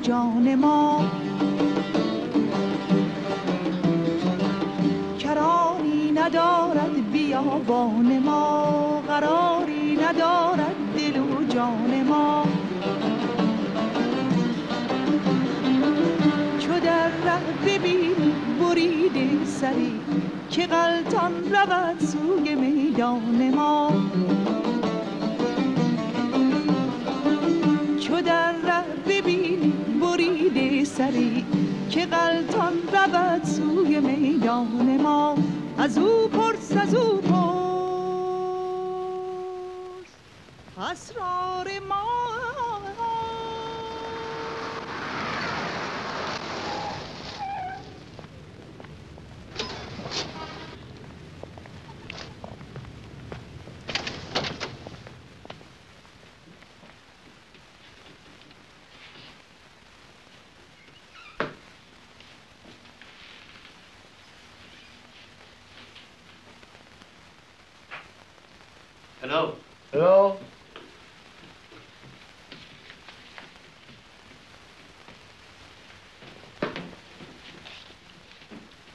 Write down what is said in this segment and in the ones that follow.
جان ما. کرانی ندارد بیابان ما، قراری ندارد دل و جان ما. چو در ره ببینی بریده سری، که غلطان رود سوی میدان ما. چو در ره ببینی بریده سری، که غلطان رود سوی میدان ما. از او پرس از او پرس اسرار ما. Hello. Hello.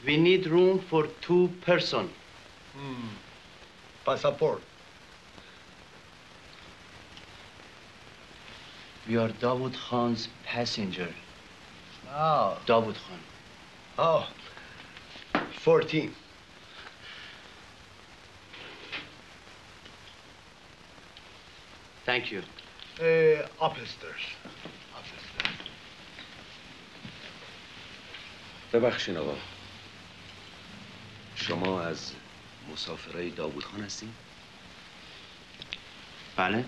We need room for 2 persons. Passport. We are Dawood Khan's passenger. Oh. Dawood Khan. Oh. 14. Thank you. Upstairs. ببخشین آقا، شما از مسافرای داوود خان هستین؟ بله.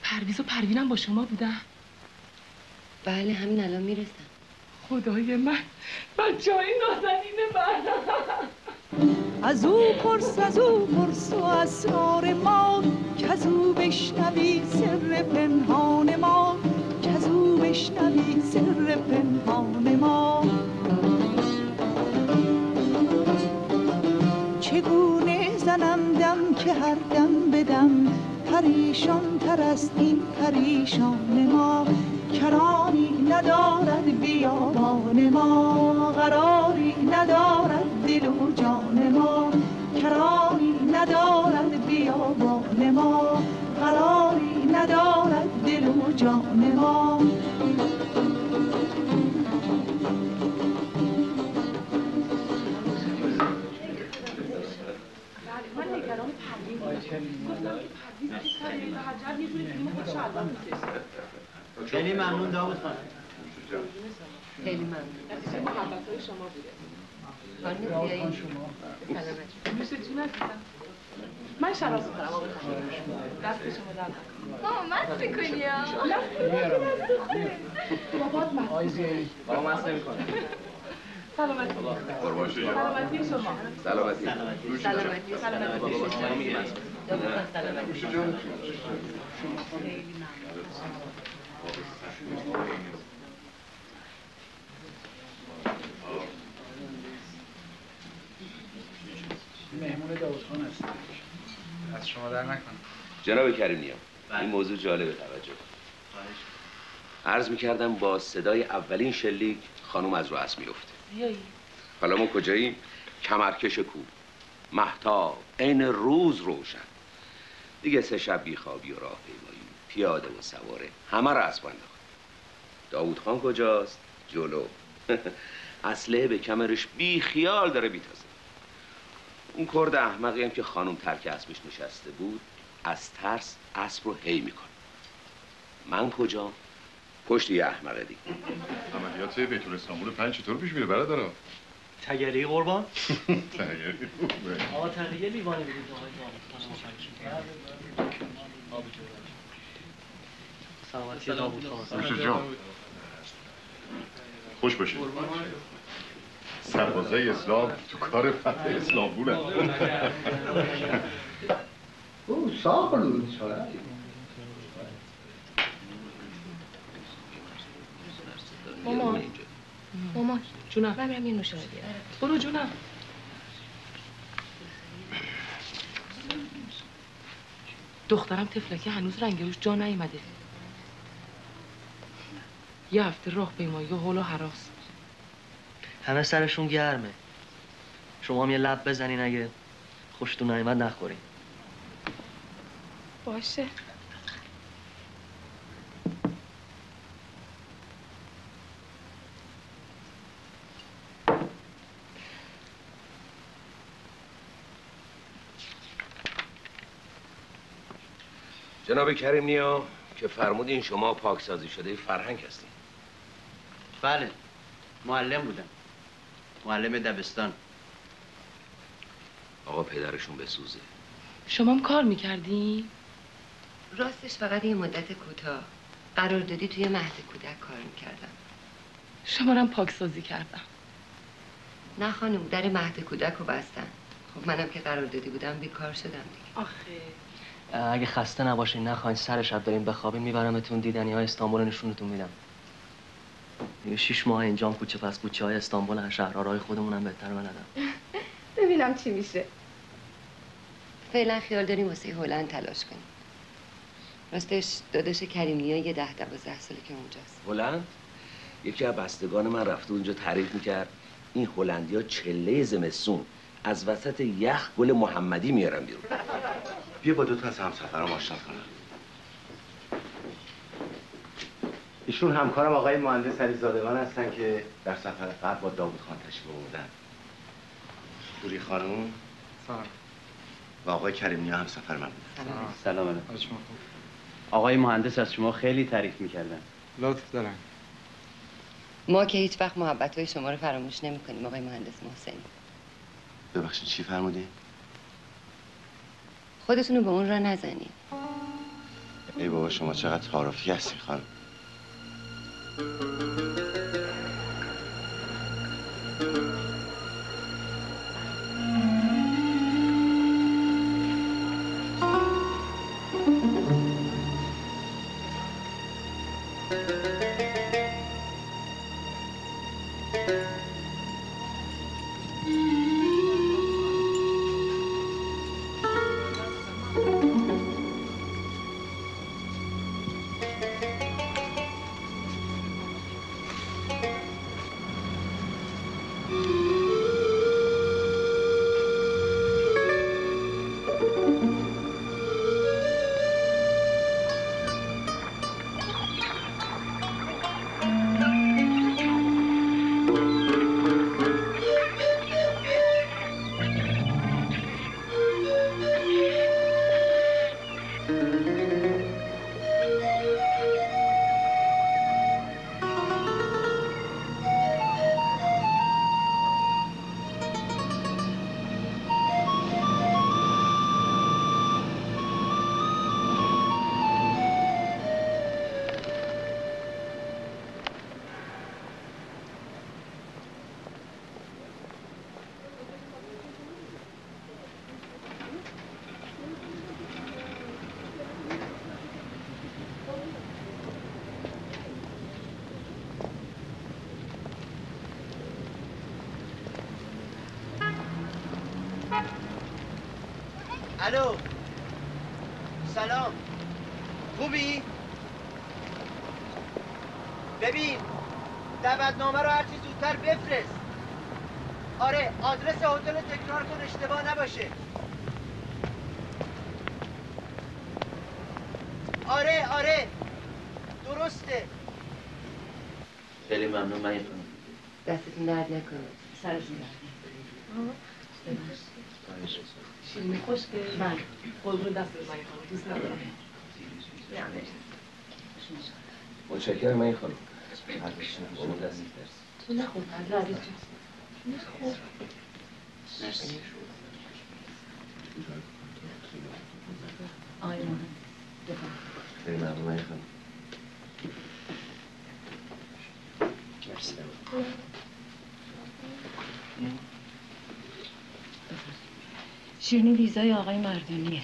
پرویز و پروینم با شما بودن؟ بله همین الان میرسم. خدای من بچه‌های نازنین من. از او پرس از او پرس و اسرار ما، که از او بشنوی سر پنهان ما. که از او بشنوی سر پنهان ما. چگونه زنم دم که هر دم بدم، پریشان تر است این پریشان ما. کرانی ندارد بیابان ما، قراری ندارد دل و جان ما. کرانی ندارد بیابان ما، قراری ندارد دل و جان ما. من نگران پروین بودم. گفتم که پروین که سریع به حجر یه جوری فیلم خودش الان می‌کشه. خیلی ممنون داوود خان. خیلی ممنون. نتیجه محبت‌های شما بوده. خانم بیایید. سلامت. میشه جون عزیزم. من شراب می‌خورم آقا خانم. دست شما در نکنه. مست می‌کنی ها. بابات مست. بابا مست نمی‌کنه. سلامتی. سلامتی شما. سلامتی. سلامتی. سلامتی. بابا شما میگی مست. سلامتی. خیلی ممنون. مهمون داوود خان هست. از شما در نکنم. جناب کریمی، این موضوع جالب توجه. عرض می‌کردم با صدای اولین شلیک خانم از رو اسب می‌افته. حالا ما کجاییم؟ کمرکش کوه، مهتاب، عین روز روشن. دیگه 3 شب بیخوابی و راهپیمایی، پیاده و سواره، همه رو اسب انداخت. داوود خان کجاست؟ جلو. اسلحه به کمرش بی خیال داره بیتازه. اون کرد احمقی هم که خانم ترک اسبش نشسته بود از ترس اسب رو هی میکنه. من کجام؟ پشت یه احمقه دیگه. عملیات بیت الاسلام 5 چطور پیش میره برادرم؟ تگری قربان. تگری. آقا تگری لیوانی بدید آقای داوود خان. سلامتی داوود خان. نوش جان. خوش باشید. سربازای اسلام تو کار فتح اسلامبول هست. او ساقلو چرا؟ مامان جونم. من میرم یه نوشابه بیارم. برو جونم. دخترم تفلکه هنوز رنگ روش جا نیومده. یه هفته راه پیمایی و حول و هراس. همه سرشون گرمه. شما هم یه لب بزنین اگه خوشتون نیامد نخورین. باشه. جناب کریم نیا که فرمودین شما پاکسازی شده فرهنگ هستین. بله، معلم بودم. معلم دبستان. آقا پدرشون بسوزه. شما هم کار میکردین؟ راستش فقط یه مدت کوتاه قراردادی توی مهد کودک کار میکردم. شما هم پاکسازی کردم. نه خانم، در مهد کودک رو بستن. خب منم که قراردادی بودم بیکار شدم دیگه. آخه اگه خسته نباشین نخواین سر شب دارین بخوابین میبرمتون دیدنی های استانبول نشونتون میدم. دیگه 6 ماه اینجام کوچه پس کوچه های استانبول شهرهای خودمونم بهتر بلدم. ببینم چی میشه. فعلا خیال داریم واسه هلند تلاش کنیم. راستش داداش کریمنیا یه 10-12 ساله که اونجاست. هلند؟ یکی از بستگان من رفته اونجا تعریف میکرد این هلندیا چله زمستون از وسط یخ گل محمدی میارن بیرون. بیا با 2 تا از همسفرام آشنا کنم. ایشون همکارم آقای مهندس علیزادگان هستن که در سفر قبل با داوود خان تشریف آوردن. دوری خانم. سلام. و آقای کریمنیا هم سفر من بودن. سلام علیکم. آقای مهندس از شما خیلی تعریف میکردن. لطف دارن. ما که هیچ وقت محبت‌های شما رو فراموش نمی‌کنیم آقای مهندس محسنی. ببخشید چی فرمودین؟ خودتون رو به اون راه نزنید. ای بابا شما چقدر تعارفی هستین خانم. الو سلام خوبی؟ ببین دعوتنامه رو هرچی زودتر بفرست. آره آدرس هتل رو تکرار کن اشتباه نباشه. آره درسته. خیلی ممنون. من دستتون درد نکنه. سرتون درد شیرینی خوشگه؟ من قلبون دست من خانم دوست ندارم. نه متشکرم من خانم. قلبون دست تو نخور پدر عزیز نخور. مرسی. آقای مهندس خیلی ممنون من خانم. مرسی. شیرینی ویزای آقای مردانیه.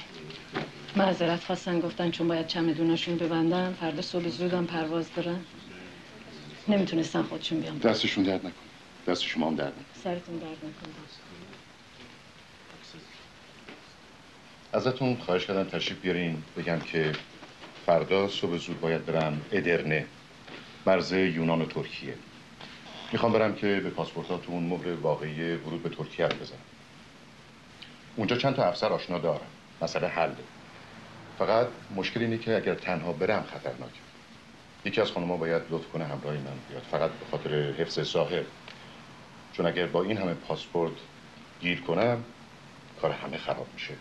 معذرت خواستن گفتن چون باید چمدوناشون ببندن فردا صبح زودم پرواز دارن نمیتونستن خودشون بیان. دستشون درد نکنه. دست شما هم درد نکنه. سرتون درد نکنه. ازتون خواهش کردم تشریف بیارین بگم که فردا صبح زود باید برم ادرنه مرز یونان و ترکیه. میخوام برم که به پاسپورتاتون مهر واقعی ورود به ترکیه رو بزنم. اونجا چند تا افسر آشنا دارم. مسئله حله. فقط مشکل اینه که اگر تنها برم خطرناکه. یکی از خانم‌ها باید لطف کنه همراه من بیاد، فقط به خاطر حفظ ظاهر. چون اگر با این همه پاسپورت گیر کنم کار همه خراب میشه.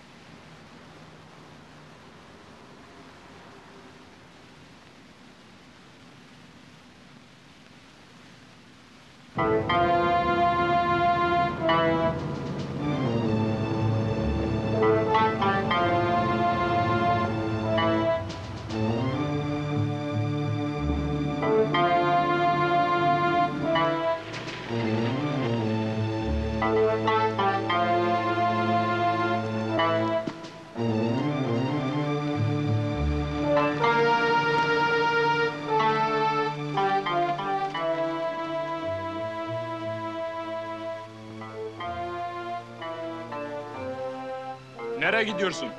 Nereye gidiyorsun?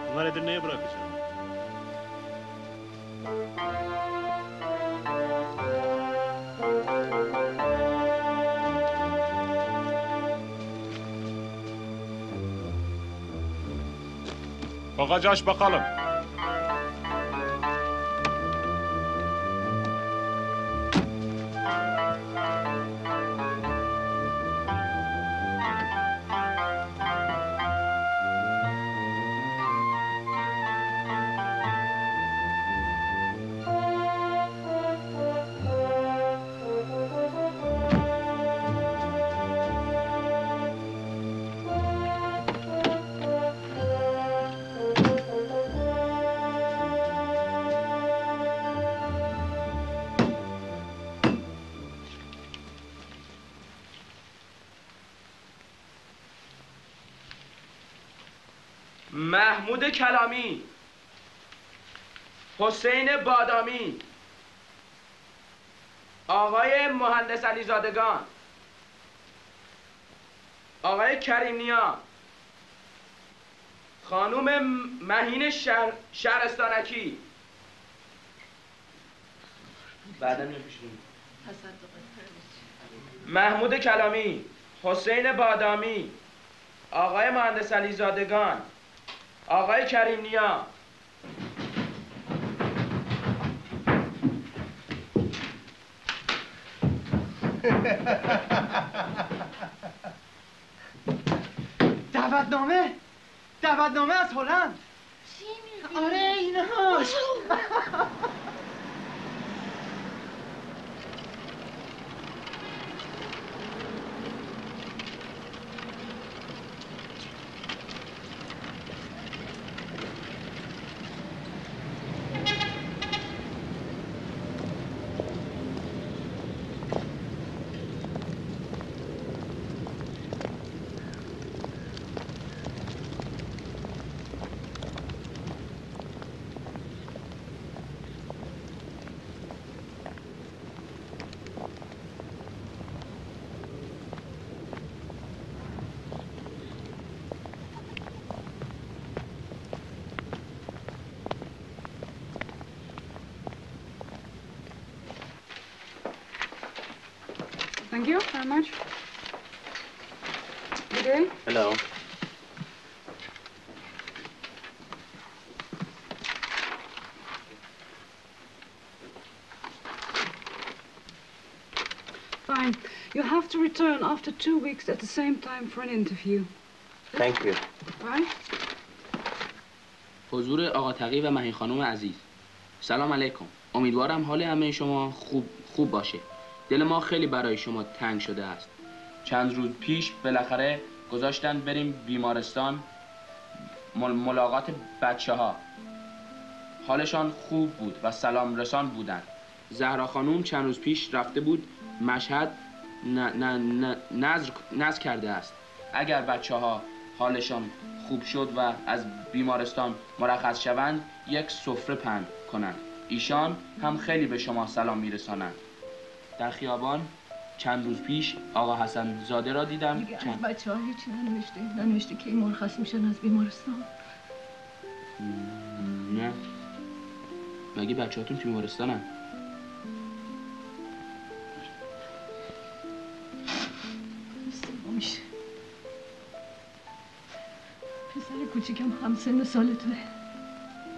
Bunlar Edirne'ye bırakacağım. Bagajı aç bakalım. محمود کلامی، حسین بادامی، آقای مهندس علیزادگان، آقای کریم نیا، خانوم مهین شهرستانکی. بعدا محمود کلامی، حسین بادامی، آقای مهندس علیزادگان، آقای کریم نیا. دعوتنامه از هلند. چی میگی؟ آره اینهاش. Thank you very much. Good day. Hello. Fine. You have to return after 2 weeks at the same time for an interview. Thank you. Right? حضور آقا تقی و مهین خانم عزیز. سلام علیکم. امیدوارم حال همه شما خوب باشه. دل ما خیلی برای شما تنگ شده است. چند روز پیش بالاخره گذاشتن بریم بیمارستان ملاقات بچه‌ها. حالشان خوب بود و سلام رسان بودند. زهرا خانوم چند روز پیش رفته بود مشهد نذر کرده است. اگر بچه‌ها حالشان خوب شد و از بیمارستان مرخص شوند یک سفره پهن کنند. ایشان هم خیلی به شما سلام میرسانند. در خیابان چند روز پیش آقا حسن زاده را دیدم. دیگه از بچه‌ها هیچی ننوشته که این مرخص میشن از بیمارستان. نه مگه بچه‌هاتون تو بیمارستانن؟ پسر کوچیکم همسن سالته.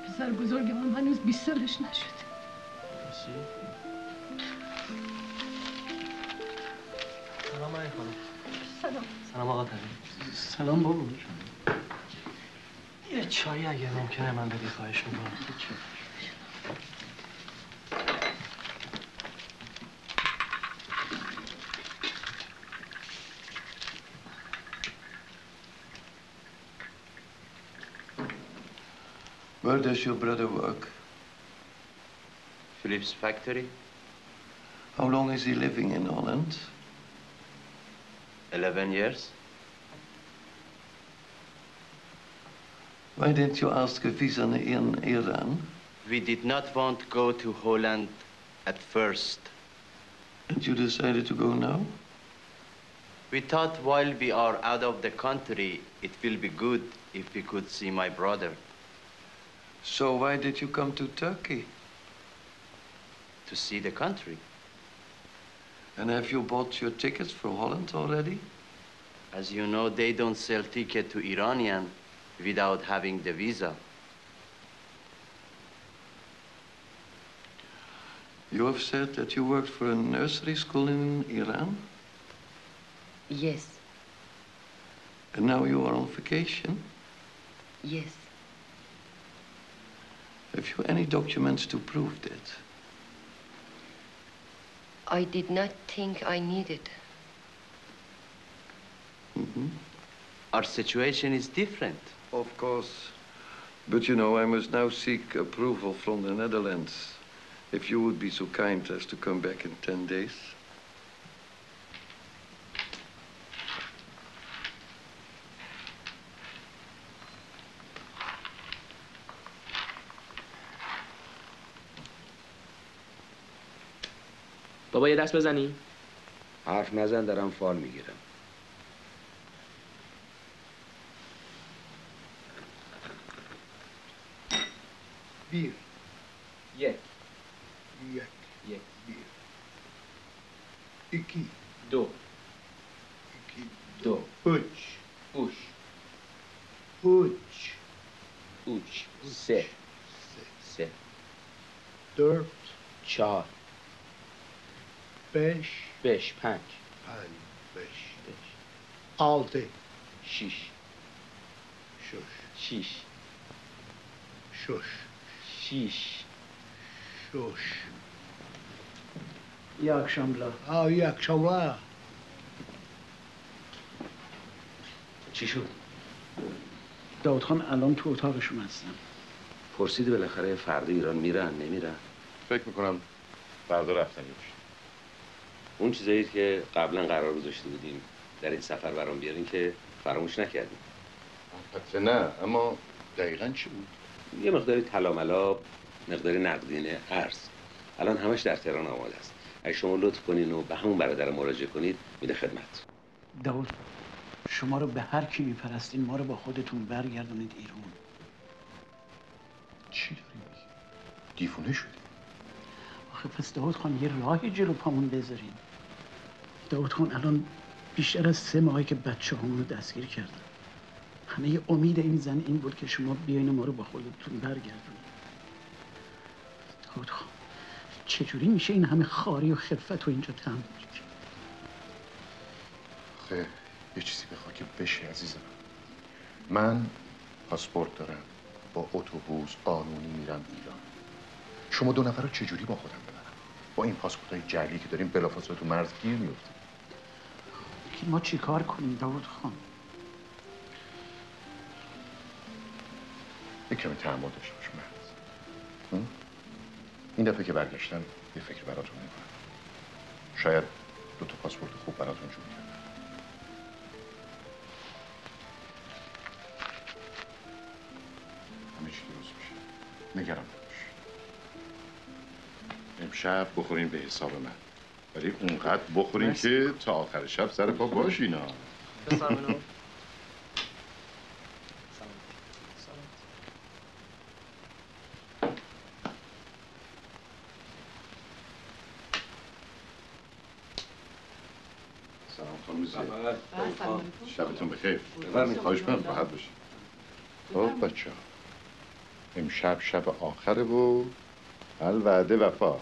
پسر بزرگم هم هنوز 20 سالش نشده. سلام علیکم خانم. سلام. سلام آقا طبیب. سلام بابا. یه چایی اگه ممکنه من بدی خواهش میکنم. Where does your brother work? Philip's factory. How long is he living in Holland? 11 years. Why didn't you ask a visa in Iran? We did not want to go to Holland at first. And you decided to go now? We thought while we are out of the country, it will be good if we could see my brother. So why did you come to Turkey? To see the country. And have you bought your tickets for Holland already? As you know, they don't sell ticket to Iranian without having the visa. You have said that you worked for a nursery school in Iran? Yes. And now you are on vacation? Yes. Have you any documents to prove that? I did not think I needed. Our situation is different. Of course. But you know, I must now seek approval from the Netherlands. If you would be so kind as to come back in 10 days. بابا یه دست بزنی؟ حرف نزن دارم فال میگیرم. بیر. یک. یک. بیر. یکی. دو. یکی. دو. اوچ. اوش. اوچ. اوچ. سه. سه. دورت. چهار. بش. بش. پنج. بش. آلته. شیش. شش. شیش. شش. شیش. شش. یک شاملا. یک شاملا. چی شد؟ داود خان الان تو اتاقشون هستن. پرسیدی بالاخره فردا ایران میرن نمیرن؟ فکر میکنم فردا رفتنی باشه. اون چیزایی که قبلا قرار گذاشته بودیم در این سفر برام بیارین که فراموش نکردیم. البته نه، اما دقیقاً چی بود؟ یه مقداری طلا، مقداری نقدینه، ارز. الان همش در تهران آماده است. اگه شما لطف کنین و به همون برادر مراجعه کنید میده خدمت. داود شما رو به هر کی میپرستین ما رو با خودتون برگردونید ایران. چی داری میگی؟ دیوونه شدی؟ آخه پس داود خان یه راهی جلو پامون بذارین. داود خان الان بیشتر از 3 ماهه که بچه همون رو دستگیر کردن. همه امید این زن این بود که شما بیاین ما رو با خودتون برگردونید. داود خان چجوری میشه این همه خاری و خفت رو اینجا تحمل کرد؟ آخه یه چیزی بخواه که بشه عزیزم. من پاسپورت دارم، با اتوبوس قانونی میرم ایران. شما 2 نفر رو چجوری با خودم ببرم؟ با این پاسپورت‌های جعلی که داریم بلافاصله تو مرز گیر میفتیم. که ما چیکار کنیم داود خان؟ یک کمی تحمل داشته باش مرز. این دفعه که برگشتم یه فکر براتون میکنم. شاید 2 تا پاسپورت خوب براتون جور کردم. همه چی درست میشه. نگران نباش. امشب بخورین به حساب من. ولی اونقدر بخورین که تا آخر شب سر پا باشین ها. سلام خانم زیاد. شبتون بخیر. خواهش می‌کنم راحت باشین. خب بچه ها امشب شب آخره و الوعده وفا.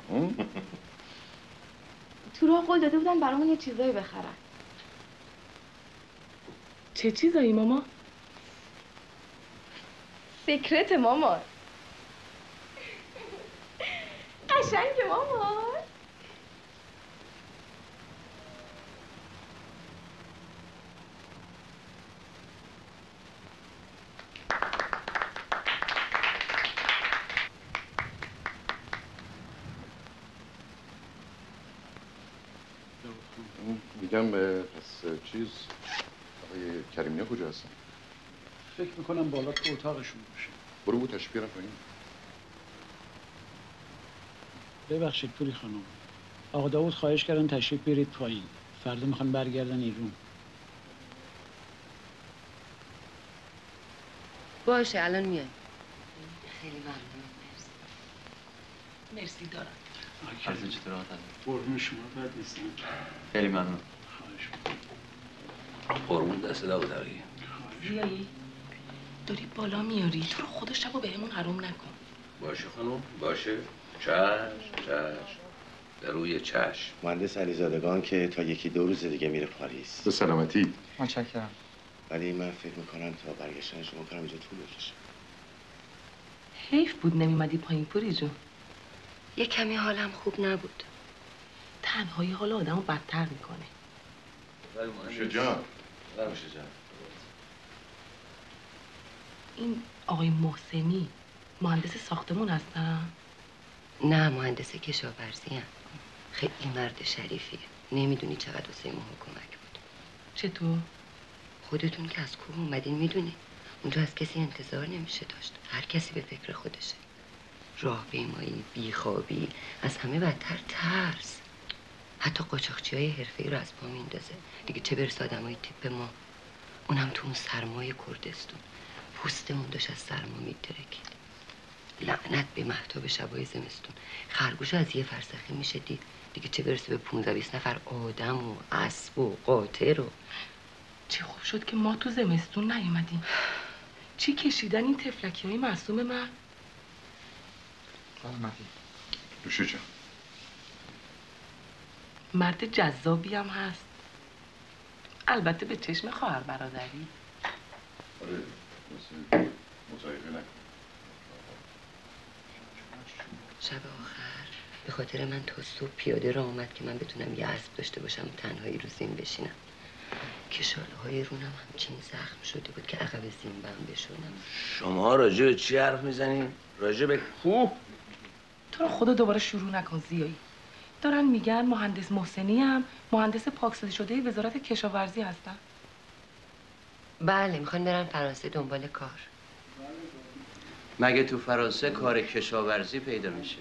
تو راه قول داده بودن برامون یه چیزایی بخرن. چه چیزایی ماما؟ سکرت ماما. قشنگ ماما. میگم پس چیز آقای کریمی کجا هستن؟ فکر میکنم بالا تو اتاقشون باشه. برو بود تشریف بیارم پایین. ببخشید پوری خانم، آقا داوود خواهش کردن تشریف بیارید پایین، فردا میخوان برگردن ایران. باشه الان میای. خیلی ممنون. مرسی دارم. عرض چطور راحت هست؟ قربون شما بد نیستم. خیلی ممنون. خواهش قربون دست داغ داری. زیایی داری بالا میاری، تو رو خدا شبو بهمون حروم نکن. باشه خانم باشه. چشم در روی چشم. مهندس علیزادگان که تا یکی دو روز دیگه میره پاریس. به سلامتی. متشکرم. ولی من فکر میکنم تا برگشتن شما کنم اینجا طول بکشه. حیف بود نمیمدی پایین پوری جون. یه کمی حالم خوب نبود. تنهایی حال آدمو بدتر میکنه. شجاع. این آقای محسنی مهندس ساختمون هستن؟ نه مهندس کشاورزی هم. خیلی مرد شریفیه. نمیدونی چقدر واسه ما کمک بود. چطور؟ خودتون که از کوه اومدین میدونی. اونجا از کسی انتظار نمیشه داشت. هر کسی به فکر خودشه. راهپیمایی، بیخوابی، از همه بدتر ترس. حتی قاچاقچی‌های حرفه‌ای رو از پا میندازه. دیگه چه برسه آدمای تیپ ما. اونم تو اون سرمای کردستون. پوستمون داشت از سرما میترکید. لعنت به مهتاب شبای زمستون. خرگوش از یه فرسخی میشه دید. دیگه چه برسه به 15-20 نفر آدم و اسب و قاطر و. چه خوب شد که ما تو زمستون نیومدیم. چی کشیدن این تفلکی‌های معصوم من؟ سلامتی. دوشه جان. مرد جذابی هم هست. البته به چشم خواهر برادری. آره مزایقه نکن. شب آخر به خاطر من تا صبح پیاده راه اومد که من بتونم یه اسب داشته باشم تنهایی رو زین بشینم. کشالهای رونم همچین زخم شده بود که عقب زینبم بشونم. شما راجع به چی حرف میزنین؟ راجع به کوه؟ تو رو خدا دوباره شروع نکن زیایی. دارن میگن مهندس محسنی هم مهندس پاکسازی شده وزارت کشاورزی هستن. بله میخوان برن فرانسه دنبال کار. مگه تو فرانسه کار کشاورزی پیدا میشه؟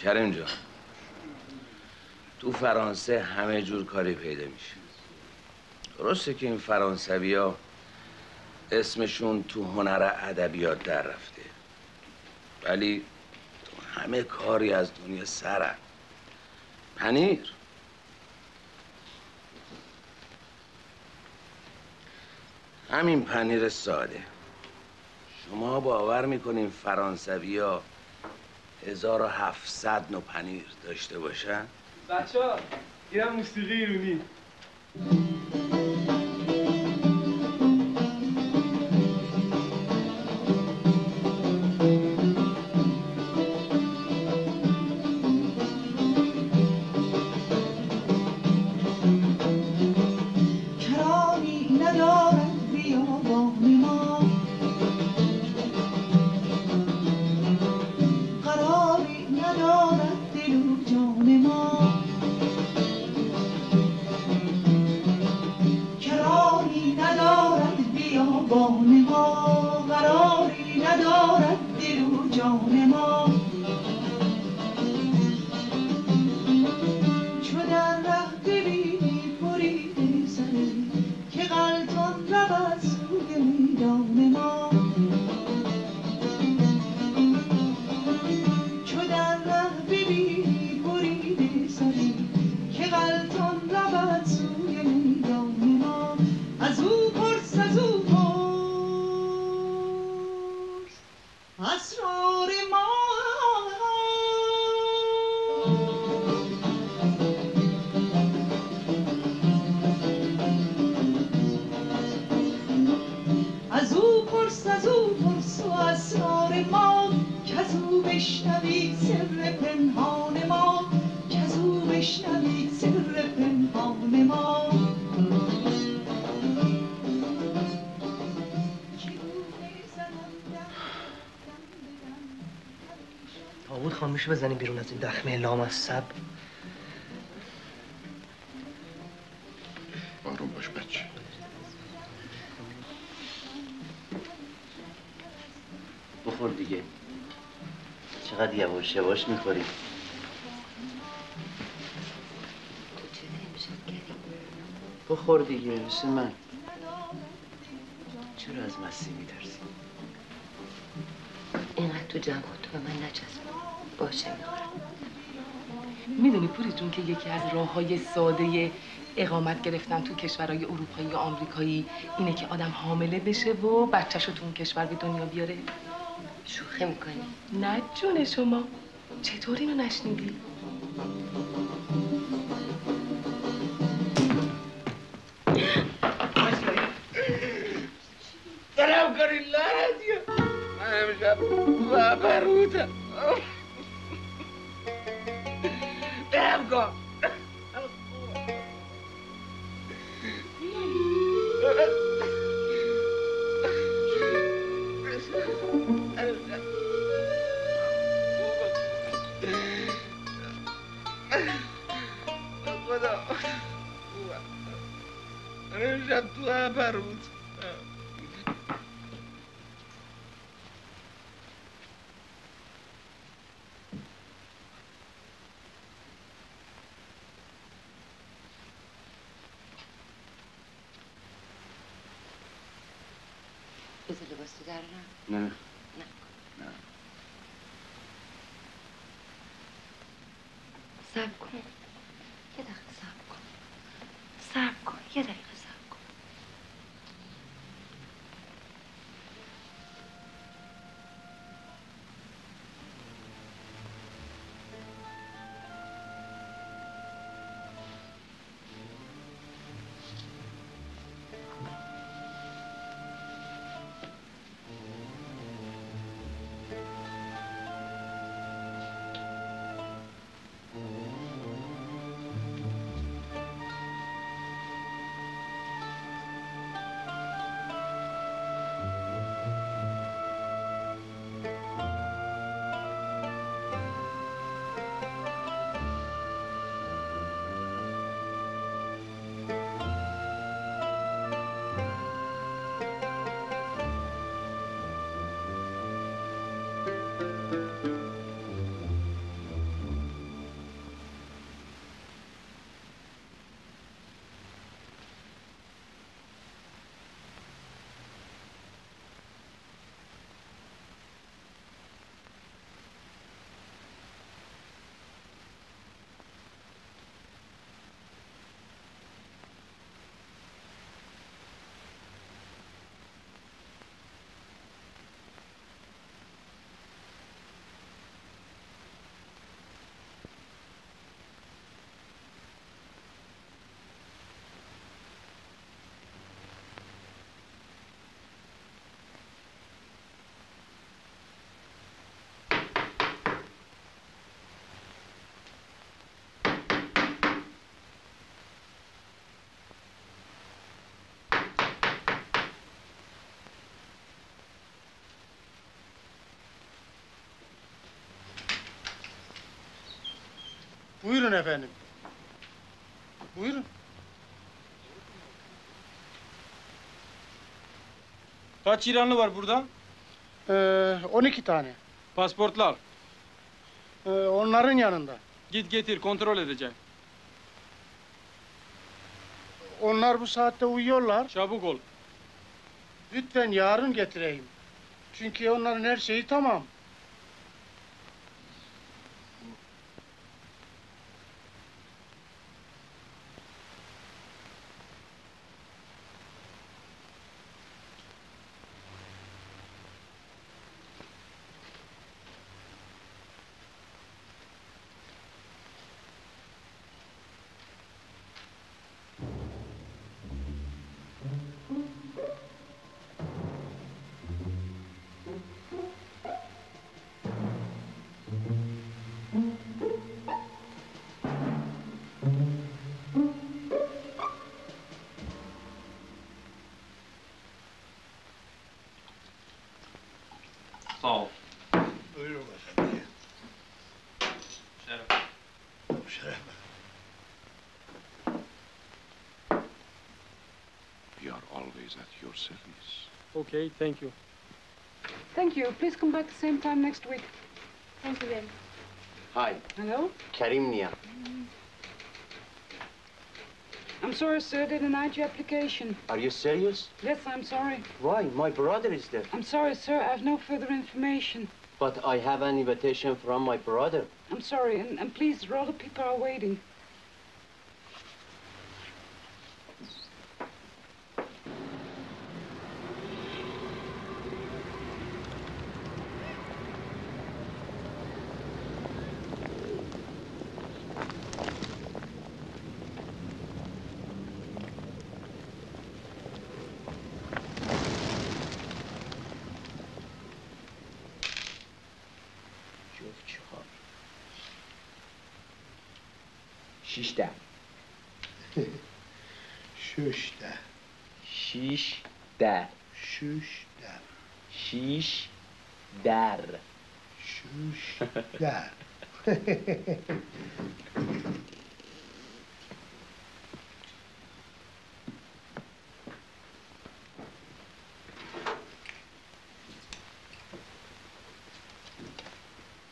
کریم جان تو فرانسه همه جور کاری پیدا میشه. درسته که این فرانسوی ها اسمشون تو هنر ادبیات در رفته ولی تو همه کاری از دنیا سرن. پنیر همین پنیر ساده شما باور میکنین فرانسوی ها 1700 نوع پنیر داشته باشن؟ بچه ها اینم موسیقی ایرونی. کرانی ندارد بیابان ما، قراری ندارد دل و جان ما. کرانی ندارد بیابان ما، قراری ندارد دل و جان ما. چو در ره ببینی بریده سری که غلطان رود سوی میدان ما. چو در ره ببینی بریده سری که غلطان رود سوی میدان ما. از او پرس از او پرس پرس از او پرس و اسرار ما کز او بشنوی سر پنهان ما کز او بشنوی سر پنهان ما داوود خان میشه بزنی بیرون از این دخمه لامصب؟ آروم باش بچه. بخور دیگه. چقدر یواش یواش میخوری. بخور دیگه مثل من. چرا از مسی میترسی؟ اینقدر تو جمع خود به من نچسب. باشه میخورم. میدونی پوری جون که یکی از راه‌های ساده اقامت گرفتن تو کشورهای اروپایی و آمریکایی اینه که آدم حامله بشه و بچه‌شو تو اون کشور به دنیا بیاره؟ شوخی میکنی؟ نه جون شما. چطور اینو نشنیدی؟ دلم کاری لعنتی من امشب و بروتم دلم کن خدا من امشب تو هم بروت بذار لباس تو درارم. نه نه صبر کن یه دقیقه صبر کن یه دقیقه صبر کن. Buyurun efendim. Buyurun. Kaç İranlı var burada? 12 tane. Pasportlar. Onların yanında. Git getir, kontrol edeceğim. Onlar bu saatte uyuyorlar. Çabuk ol. Lütfen yarın getireyim. Çünkü onların her şeyi tamam. always at your service. Okay, thank you. Thank you. Please come back the same time next week. Thank you very much. Hi. Hello? Karim Nia. I'm sorry, sir. They denied your application. Are you serious? Yes, I'm sorry. Why? My brother is there. I'm sorry, sir. I have no further information. But I have an invitation from my brother. I'm sorry, and please, a lot of people are waiting. شیشده ششده شیش در شش در شیش در شش در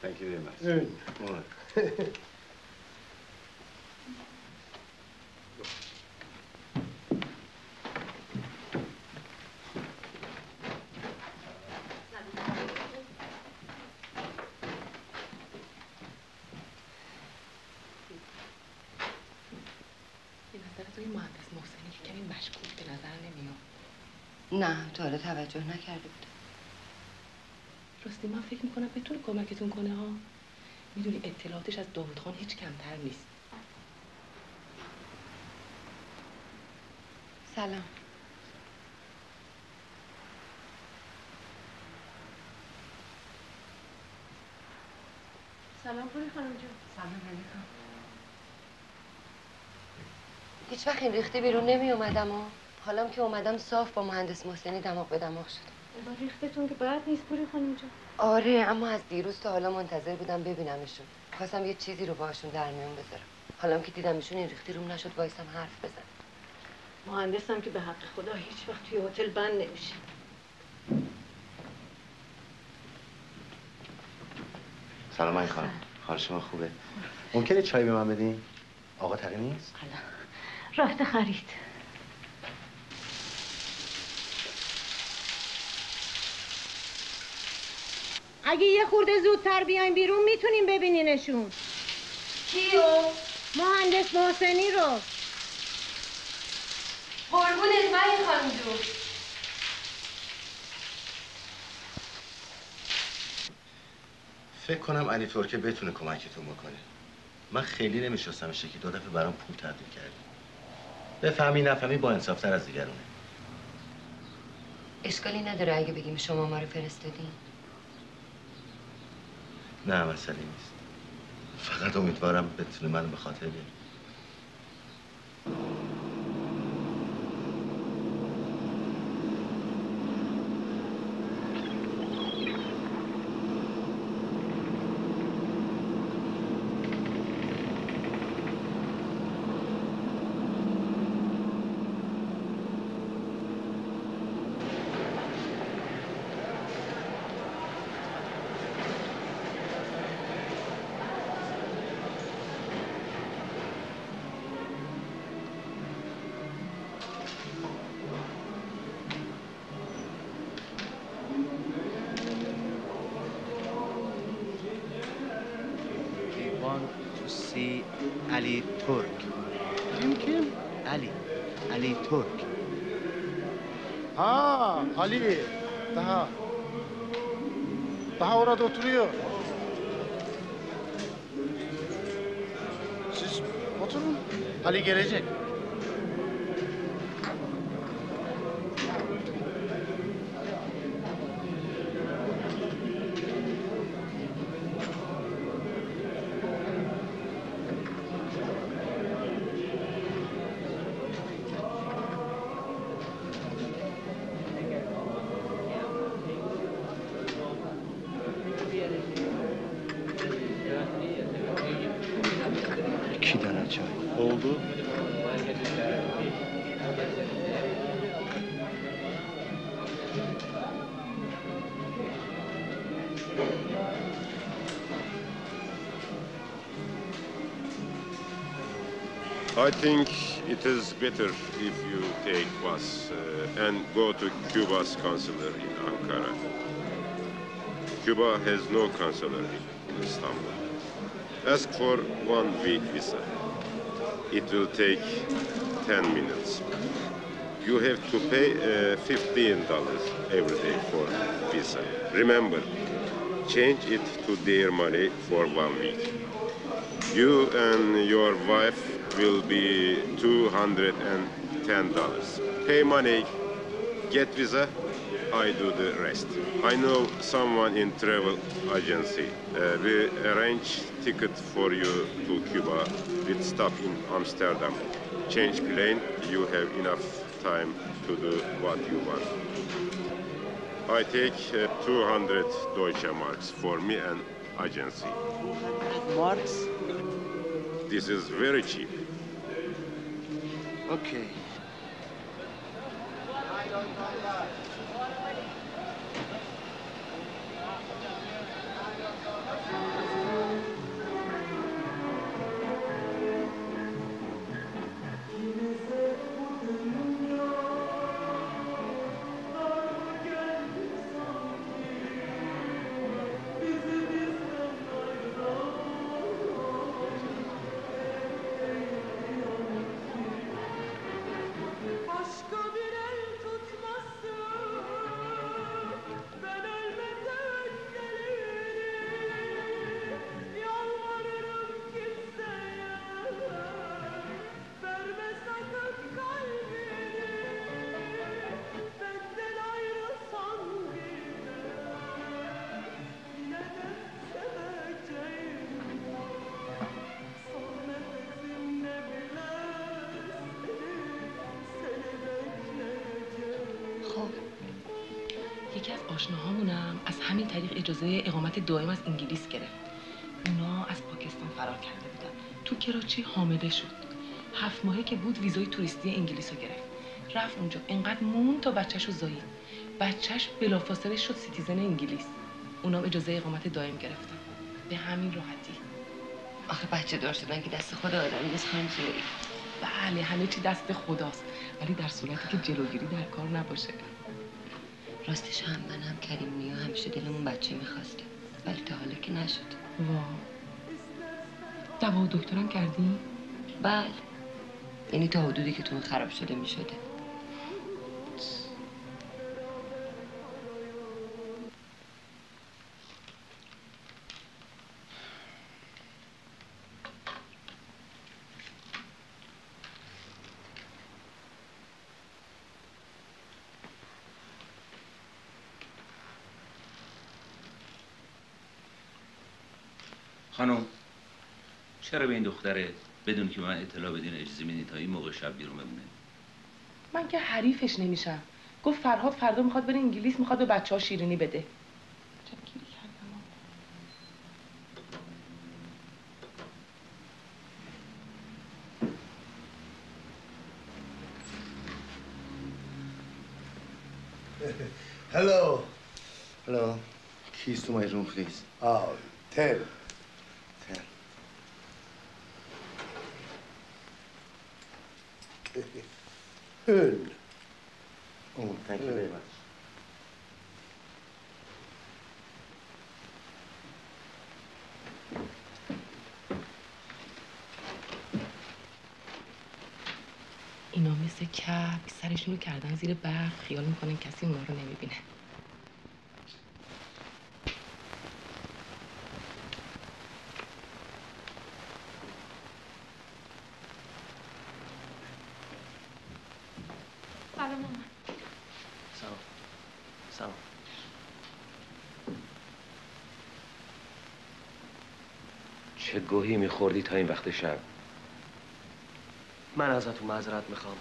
Thank you very much. مهندس محسنی که کمی مشکوک به نظر نمیاد. نه تا حالا توجه نکرده بودم. راستی من فکر میکنم بتونه کمکتون کنه ها. میدونی اطلاعاتش از داوود خان هیچ کمتر نیست. سلام. سلام پوری خانم جون. سلام علیکم. هیچ وقت این ریختی بیرون نمی اومدم و حالا که اومدم صاف با مهندس محسنی دماغ به دماغ شدم. با ریختتون که بد نیست پوری خانم جون. آره اما از دیروز تا حالا منتظر بودم ببینمشون. خواستم یه چیزی رو باهاشون در میون بذارم. حالا که دیدمشون این ریختی روم نشد وایسم حرف بزنم. مهندسم که به حق خدا هیچ وقت توی هتل بند نمیشه. سلام این خانم. حال شما خوبه؟ ممکنه چای به من بدین؟ آقا تقی نیست؟ رفته خرید. اگه یه خورده زودتر بیاین بیرون میتونیم ببینینشون. کیو؟ مهندس محسنی رو. قربونت من خانم جون. فکر کنم علی ترکه بتونه کمکتون بکنه. من خیلی نمیشستمش که 2 دفعه برام پول تبدیل کردی. بفهمی نفهمی با انصافتر از دیگرونه. اشکالی نداره اگه بگیم شما ما رو فرستادین. نه مسئله نیست. فقط امیدوارم بتونه منو به خاطر بیاره. علی ترک. kim? علی ترک. Ha, Ali. Daha orada oturuyor. Siz oturun. Ali gelecek. Oldu. I think it is better if you take bus and go to Cuba's consulate in Ankara. Cuba has no consulate in Istanbul. Ask for 1 week visa. It will take 10 minutes. You have to pay $15 every day for visa. Remember, change it to their money for 1 week. You and your wife will be $210. Pay money, get visa, I do the rest. I know someone in travel agency. We arrange ticket for you to Cuba with stop in Amsterdam. Change plane, you have enough time to do what you want. I take 200 Deutsche Marks for me and agency. 200 marks? This is very cheap. Okay. یکی از آشناهامونم از همین طریق اجازه اقامت دائم از انگلیس گرفت. اونا از پاکستان فرار کرده بودن. تو کراچی حامله شد. 7 ماهه که بود ویزای توریستی انگلیس رو گرفت. رفت اونجا انقدر مون تا بچه‌شو زایید. بچه‌ش بلافاصله شد سیتیزن انگلیس. اونا اجازه اقامت دائم گرفتن. به همین راحتی. آخه بچه دار شدن که دست خود آدمی نیست خانم زوری. بله همه چی دست خداست، ولی در صورتی که جلوگیری در کار نباشه. راستش هم من هم کریم نیا همیشه دلمون بچه میخواسته، ولی تا حالا که نشد. وا دوا و دکترم کردی؟ بله، یعنی تا حدودی که تو خراب شده میشده. خانم چرا به این دختره بدون که من اطلاع بدین اجازه میدین تا این موقع شب بیرون بمونه؟ من که حریفش نمیشم. گفت فرهاد فردا میخواد بره انگلیس، میخواد به بچه‌ها شیرینی بده. Hello. Hello. Keys to my room, please. Oh, 10. 10. Hön. Oh, thank you very much. اینا مثل کپ سرشون رو کردن زیر برق، خیال میکنن کسی اونا رو نمیبینه. سلام مامان. سلام. چه گوهی میخوردی تا این وقت شب؟ من ازتون معذرت میخوام،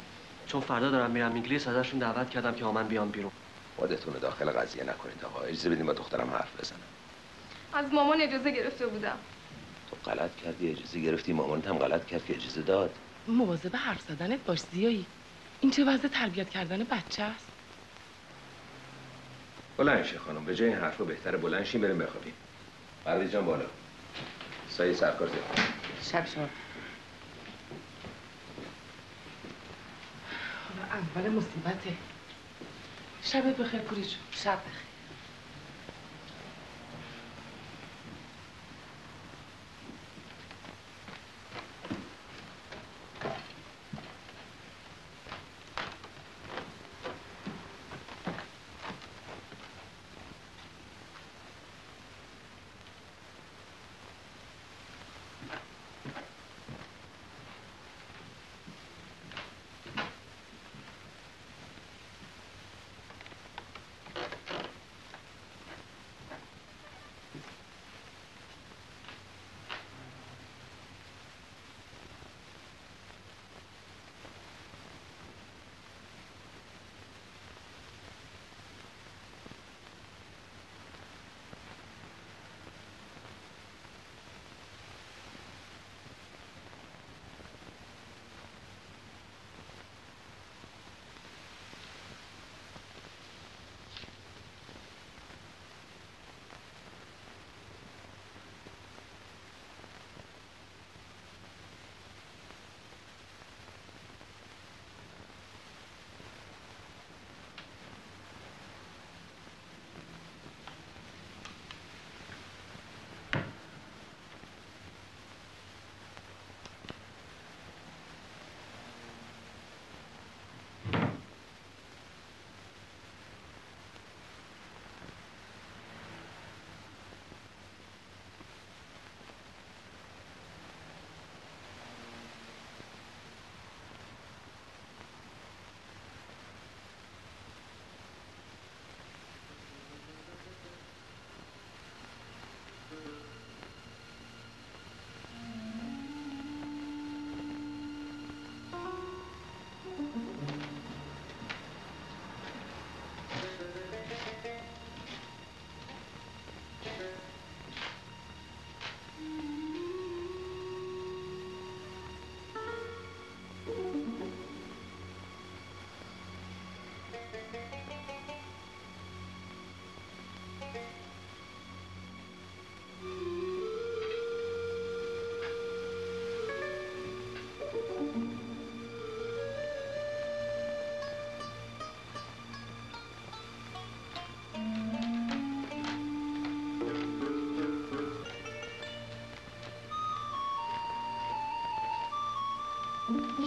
چون فردا دارم میرم انگلیس ازشون دعوت کردم که من بیام بیرون. خودتون داخل قضیه نکنید آقا، اجازه بدین با دخترم حرف بزنم. از مامان اجازه گرفته بودم. تو غلط کردی اجازه گرفتی، مامانت هم غلط کرد که اجازه داد. مواظب حرف زدنت باش زیایی. این چه وضع تربیت کردن بچه است؟ بلند شه خانم، به جای این حرفا بهتره بلند شیم بریم بخوابیم. پرویز جان بالا. سایه سرکار زیاد. شب شما. اول مصیبته. شبت بخیر پوری جون. شب بخیر.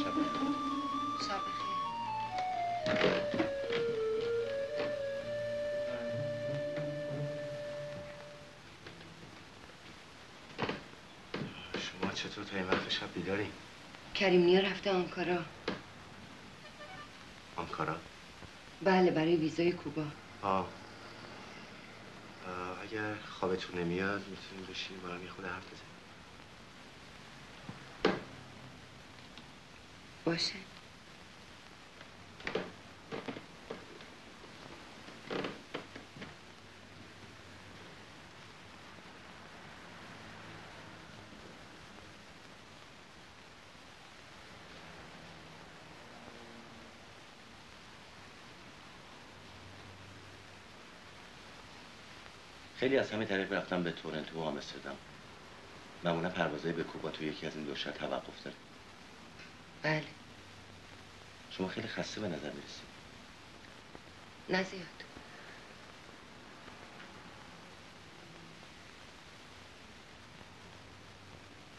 شب بخیر. شما چطور تا این وقت شب بیداری؟ کریم نیا رفته آنکارا. آنکارا؟ بله برای ویزای کوبا. اگر خوابتون نمیاد میتونیم بشینیم با هم یه خود حرف بزنیم. باشه. خیلی از همین طریق رفتم به تورنتو و آمستردام. معمولا پروازهای به کوبا تو یکی از این دو شهر توقف داره. بله. شما خیلی خسته به نظر میرسید. نه زیاد.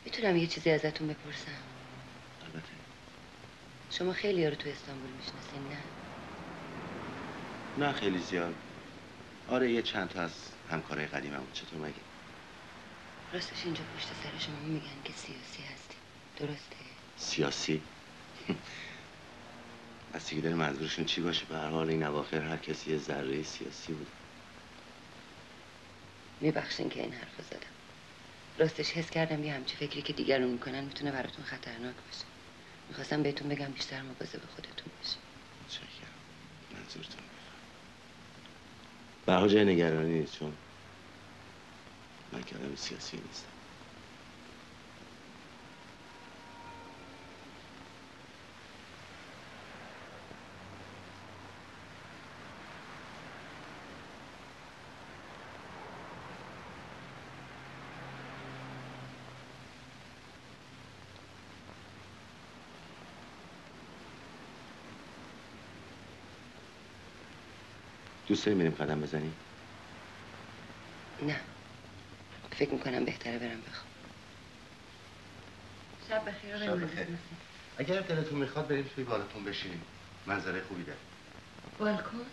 میتونم یه چیزی ازتون بپرسم؟ البته. شما خیلی ها رو تو استانبول میشناسین نه؟ نه خیلی زیاد. آره یه چند تا از همکارای قدیمم. چطور مگه؟ راستش اینجا پشت سر شما میگن که سیاسی هستی. درسته؟ سیاسی؟ بستگی داره منظورشون چی باشه. به هر حال این اواخر هر کسی یه ذره سیاسی بود. میبخشین که این حرف زدم. راستش حس کردم یه همچی فکری که دیگرون میکنن میتونه براتون خطرناک باشه. میخواستم بهتون بگم بیشتر مواظب خودتون باشین. متشکرم. منظورتون به هر حال جای نگرانی نیست چون من که آدم سیاسی نیستم. دوست داری بریم قدم بزنیم؟ نه، فکر میکنم بهتره برم بخوام. شب بخیر آقای مهندس. اگر دلتون میخواد بریم توی بالکن بشینیم. منظره خوبی داره. بالکن؟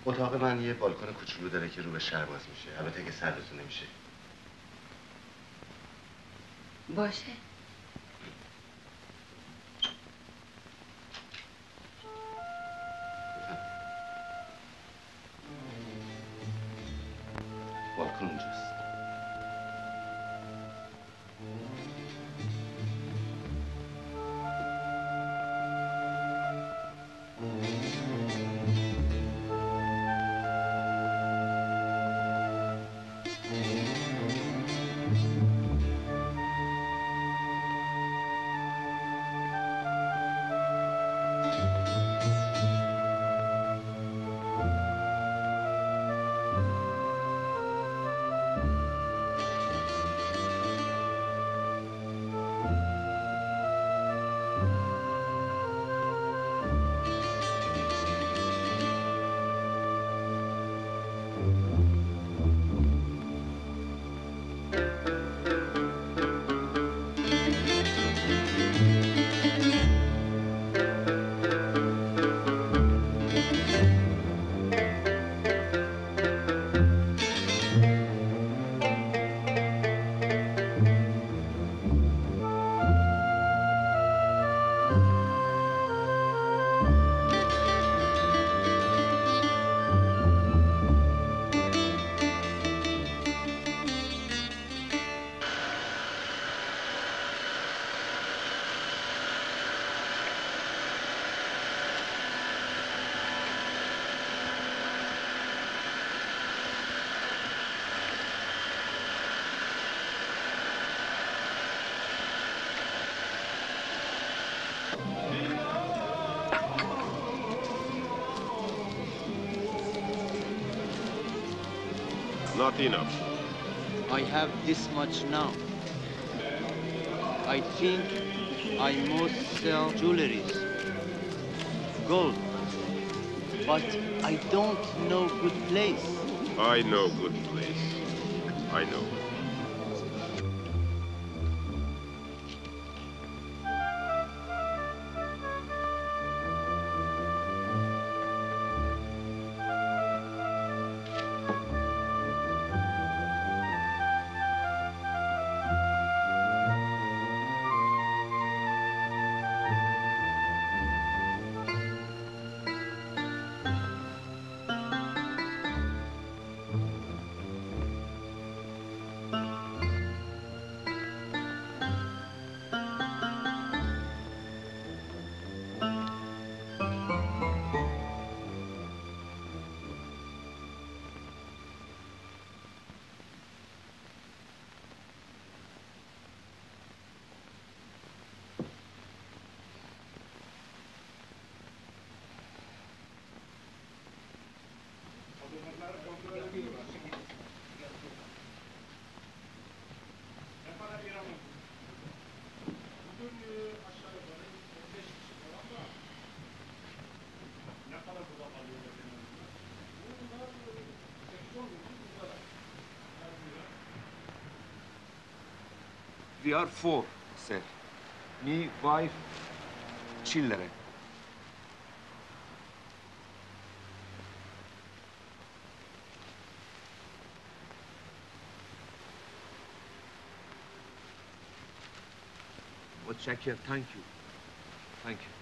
اتاق من یه بالکن کوچولو داره که رو به شهر باز میشه. البته که سردتون نمیشه. باشه. بالکن اونجاست. Not enough. I have this much now. I think I must sell jewelries, gold, but I don't know good place. I know good place. I know. We are 4, sir. Me, wife, children. Mutşekkir, thank you. Thank you.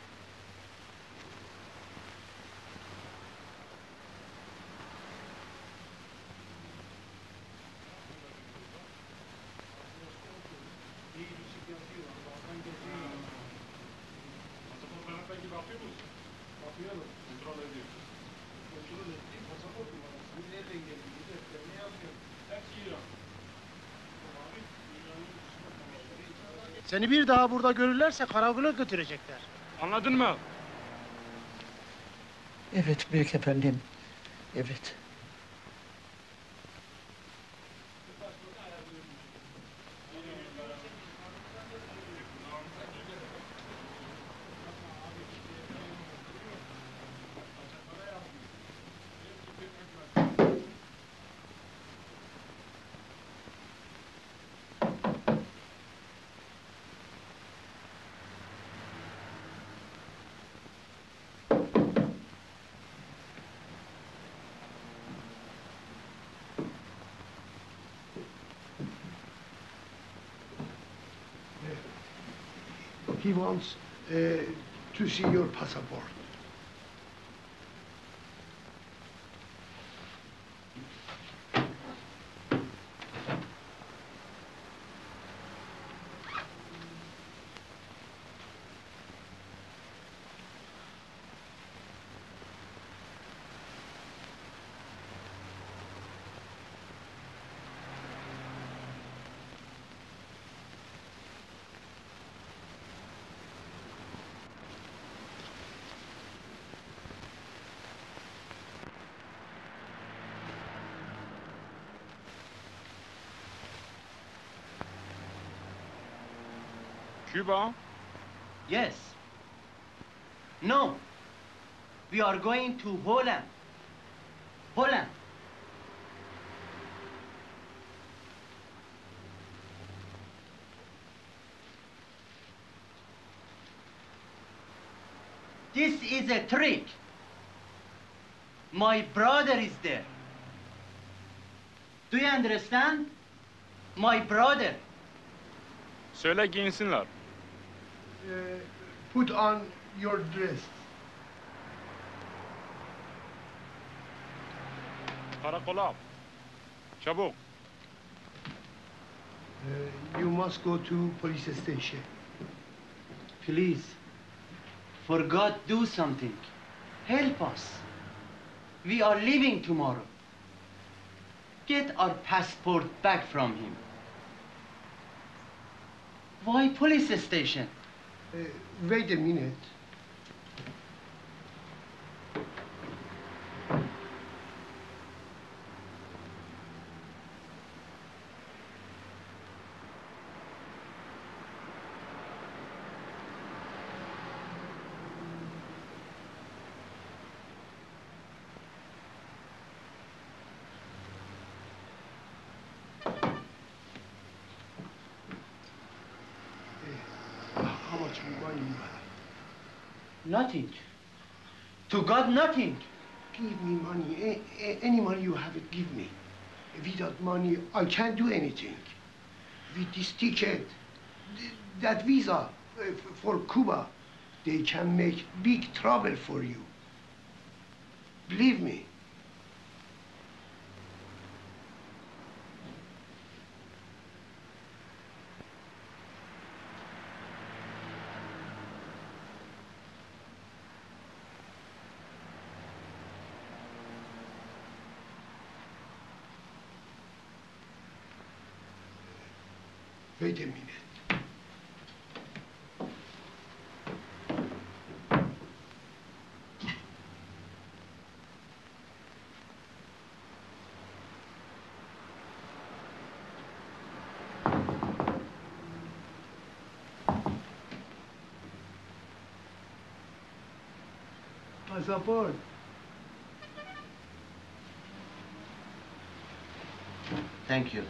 Seni bir daha burada görürlerse karakola götürecekler. Anladın mı? Evet büyük efendim. Evet. He wants to see your passport. Cuba? Yes. No. We are going to Holland. Holland. This is a trick. My brother is there. Do you understand? My brother. Söyle giyinsinler. Put on your dress. Karakola. Çabuk. You must go to police station. Please, for God, do something. Help us. We are leaving tomorrow. Get our passport back from him. Why police station? Wait a minute. How much money you have? Nothing. To God, nothing. Give me money. Any money you have, it give me. Without money, I can't do anything. With this ticket, that visa for Cuba, they can make big trouble for you. Believe me. Wait a minute. Passport. Thank you.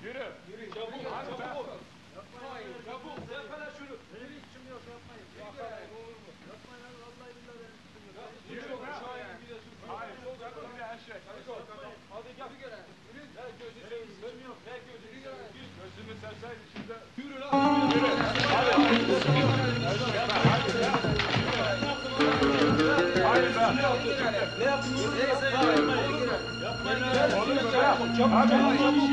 Yürü. Yürü. Çabuk. Çabuk. Yapmayın. Çabuk. Yapmayın şunu. Benim içim yok. Yapmayın. Yapmayın. Olur mu? Yapmayın. Vallahi billahi. Yürü. Hayır. Çok yapmayın her şey. Hadi gel. Yürü. Ver gözünü. Gözüm yok. Ver gözünü. Gözümü serseydin şimdi. Yürü lan. Yürü. Hadi. Hayır be. Ne yaptın? Yapmayın. Olur mu? Çabuk. Çabuk.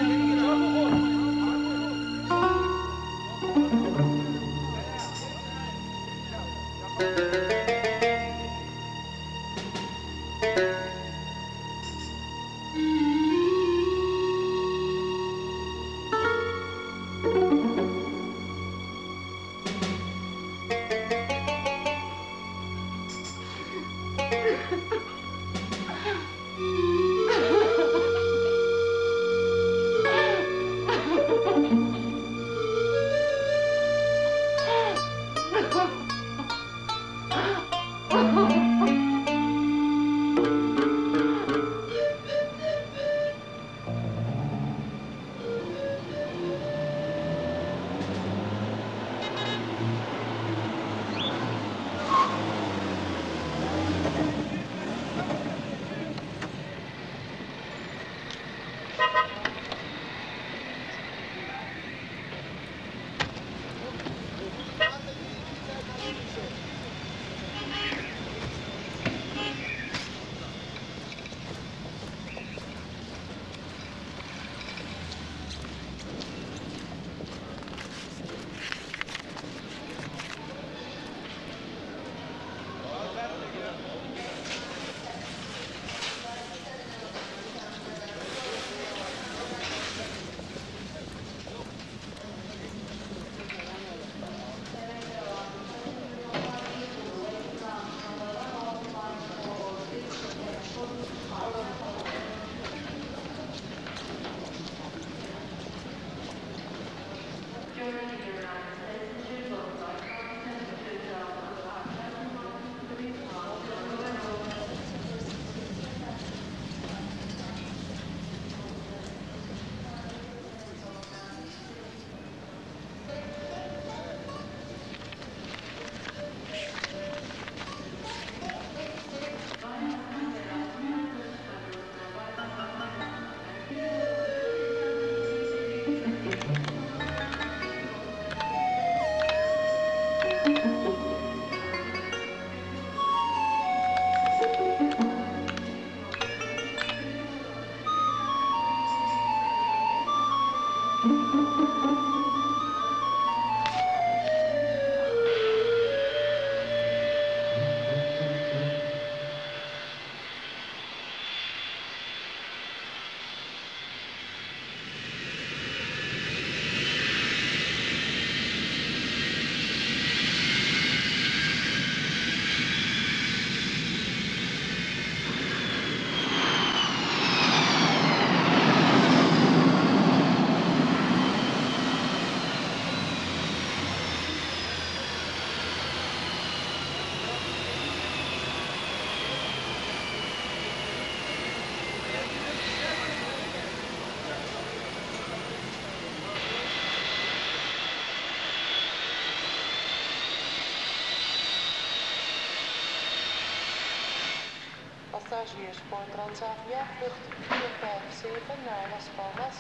Passagiers voor Transavia vlucht 457 naar Las Palmas,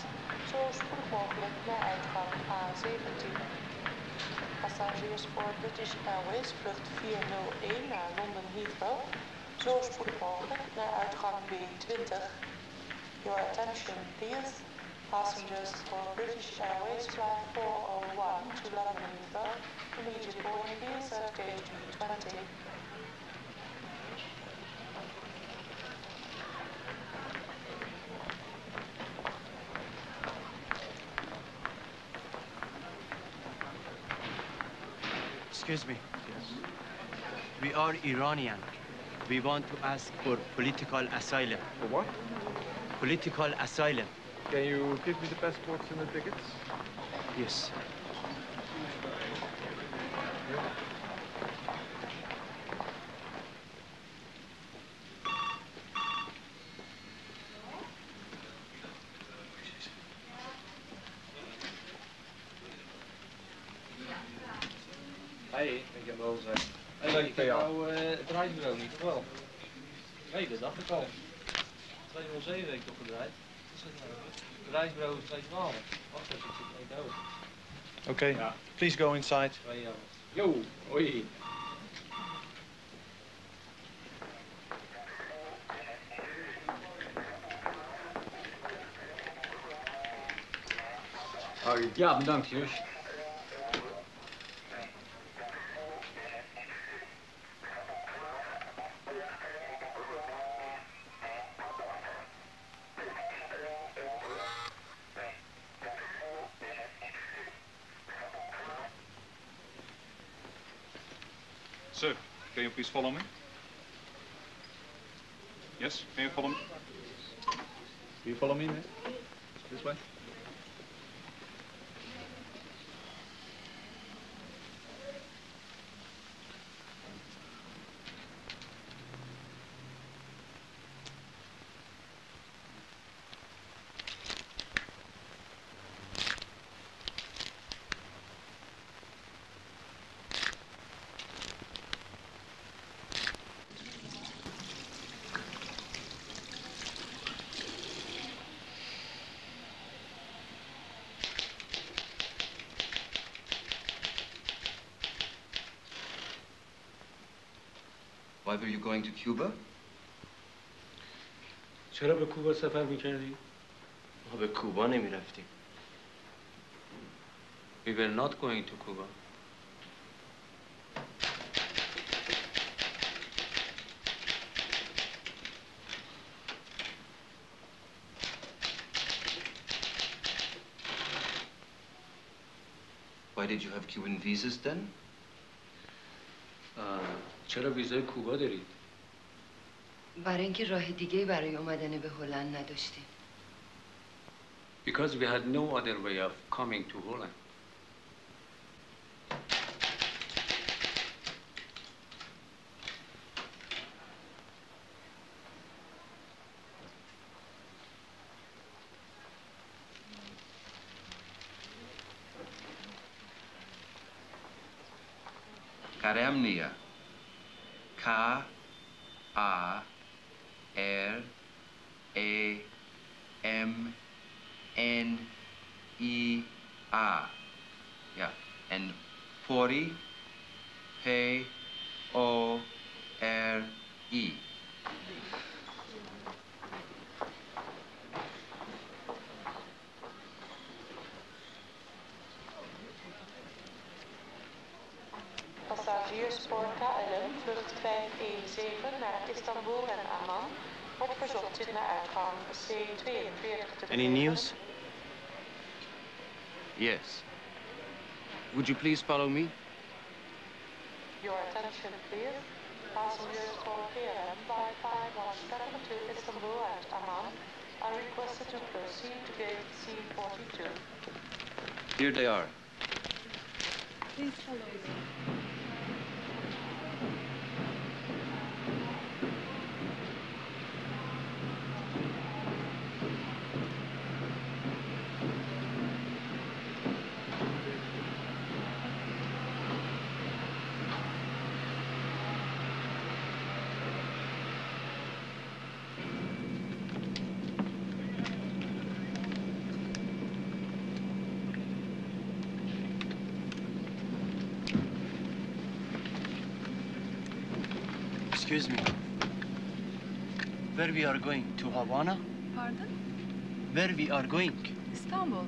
zo spoedig mogelijk naar uitgang A17. Passagiers voor British Airways vlucht 401 naar London Heathrow, zo spoedig mogelijk naar uitgang B20. Your attention please. Passengers for British Airways flight 401 to London Heathrow, immediate boarding please at gate B20. Excuse me. Yes. We are Iranian. We want to ask for political asylum. For what? Political asylum. Can you give me the passports and the tickets? Yes. Hé, ik heb wel gezegd. Hé, ik ken nou het reisbureau niet, of wel? Nee, dat dacht ik al. 207 heb ik toch gedraaid? Het reisbureau is 212. Wacht even, ik zit niet dood. Okay, Ja. please go inside. Yo, hoi. Ja, bedankt, Jus. Sir, can you please follow me? Yes, can you follow me? Can you follow me, man? This way? Why were you going to Cuba? چرا به کوبا سفر میکردی؟ ما به کوبا نمیرفتیم. We were not going to Cuba. Why did you have Cuban visas then? چرا ویزای کوبا دارید؟ برای اینکه راه دیگه‌ای برای اومدن به هلند نداشتیم. Because we had no other way of coming to Holland. Karamnia. K A R A M N E A. Yeah, and 40 P O R E. Passagiers voor KLM vlucht 517 naar Istanbul en Amman. Op verzocht zit naar uitgang C42 te Any news? Yes. Would you please follow me? Your attention please. Passengers for KLM flight 517 to Istanbul and Amman are requested to proceed to gate C42. Here they are. Please follow me. Excuse me. Where we are going? To Havana? Pardon? Where we are going? Istanbul.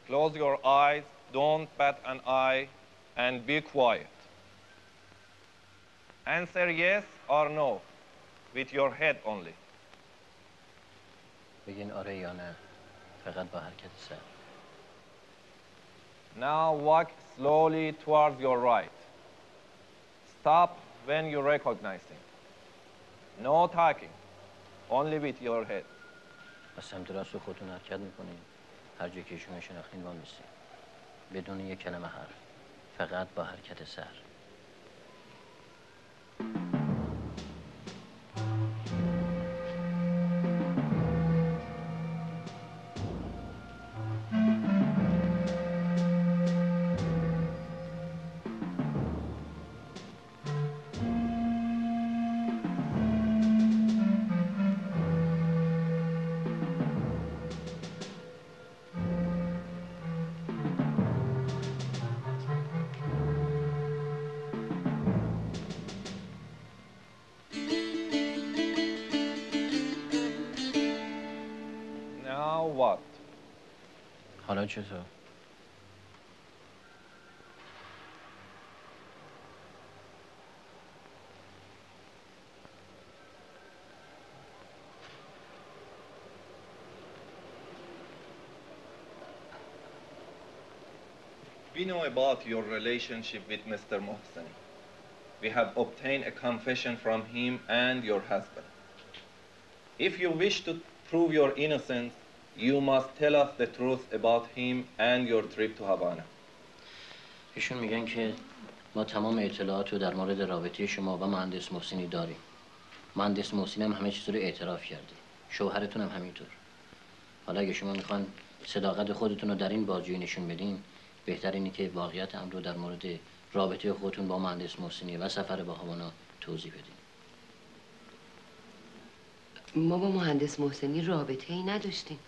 Close your eyes, don't bat an eye, and be quiet. Answer yes or no, with your head only. بگین آره یا نه، فقط با حرکت سر. Now walk slowly towards your right. Stop when you recognize him. No talking, only with your head. از سمت راست رو خودتون حرکت میکنین. هر جایی که ایشون شناختین وام بیستین. بدون یک کلمه حرف. فقط با حرکت سر. What? حالا چطور؟ We know about your relationship with Mr. Mohseni. We have obtained a confession from him and your husband. If you wish to prove your innocence, you must tell us the truth about him and your trip to Havana. ایشون میگن که ما تمام اطلاعات رو در مورد رابطه شما و مهندس محسنی داریم. مهندس محسنی هم همه چیز رو اعتراف کرده. شوهرتون هم همینطور. حالا اگه شما میخوان صداقت خودتون رو در این بازجویی نشون بدین، بهتر اینه که واقعیت امر رو در مورد رابطه خودتون با مهندس محسنی و سفر به هاوانا توضیح بدین. ما با مهندس محسنی رابطه ای نداشتیم.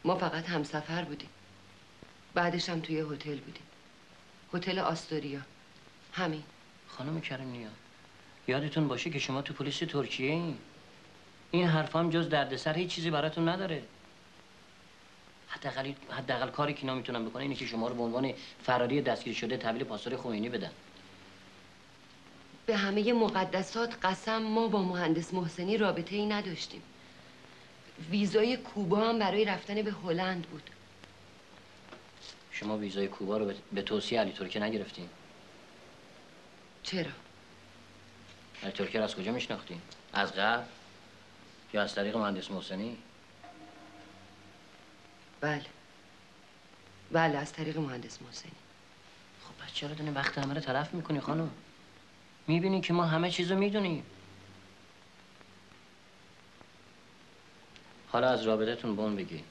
ما فقط همسفر بودیم. بعدش هم توی هتل بودیم. هتل آستوریا. همین. خانم کریم نیا، یادتون باشه که شما تو پلیس ترکیه این حرف هم جز دردسر هیچ چیزی براتون نداره. حداقل کاری که اینا میتونن بکنن اینه که شما رو به عنوان فراری دستگیر شده تحویل پاسدار خمینی بدن. به همه مقدسات قسم ما با مهندس محسنی رابطه ای نداشتیم. ویزای کوبا هم برای رفتن به هلند بود. شما ویزای کوبا رو به توصیه علی ترکی نگرفتین؟ چرا؟ علی ترکی رو از کجا میشناختین؟ از قبل؟ یا از طریق مهندس محسنی؟ بله از طریق مهندس محسنی. خب پس چرا دونه وقت همه رو تلف میکنی خانم؟ میبینی که ما همه چیزو میدونیم. حالا از رابطتون با اون بگی.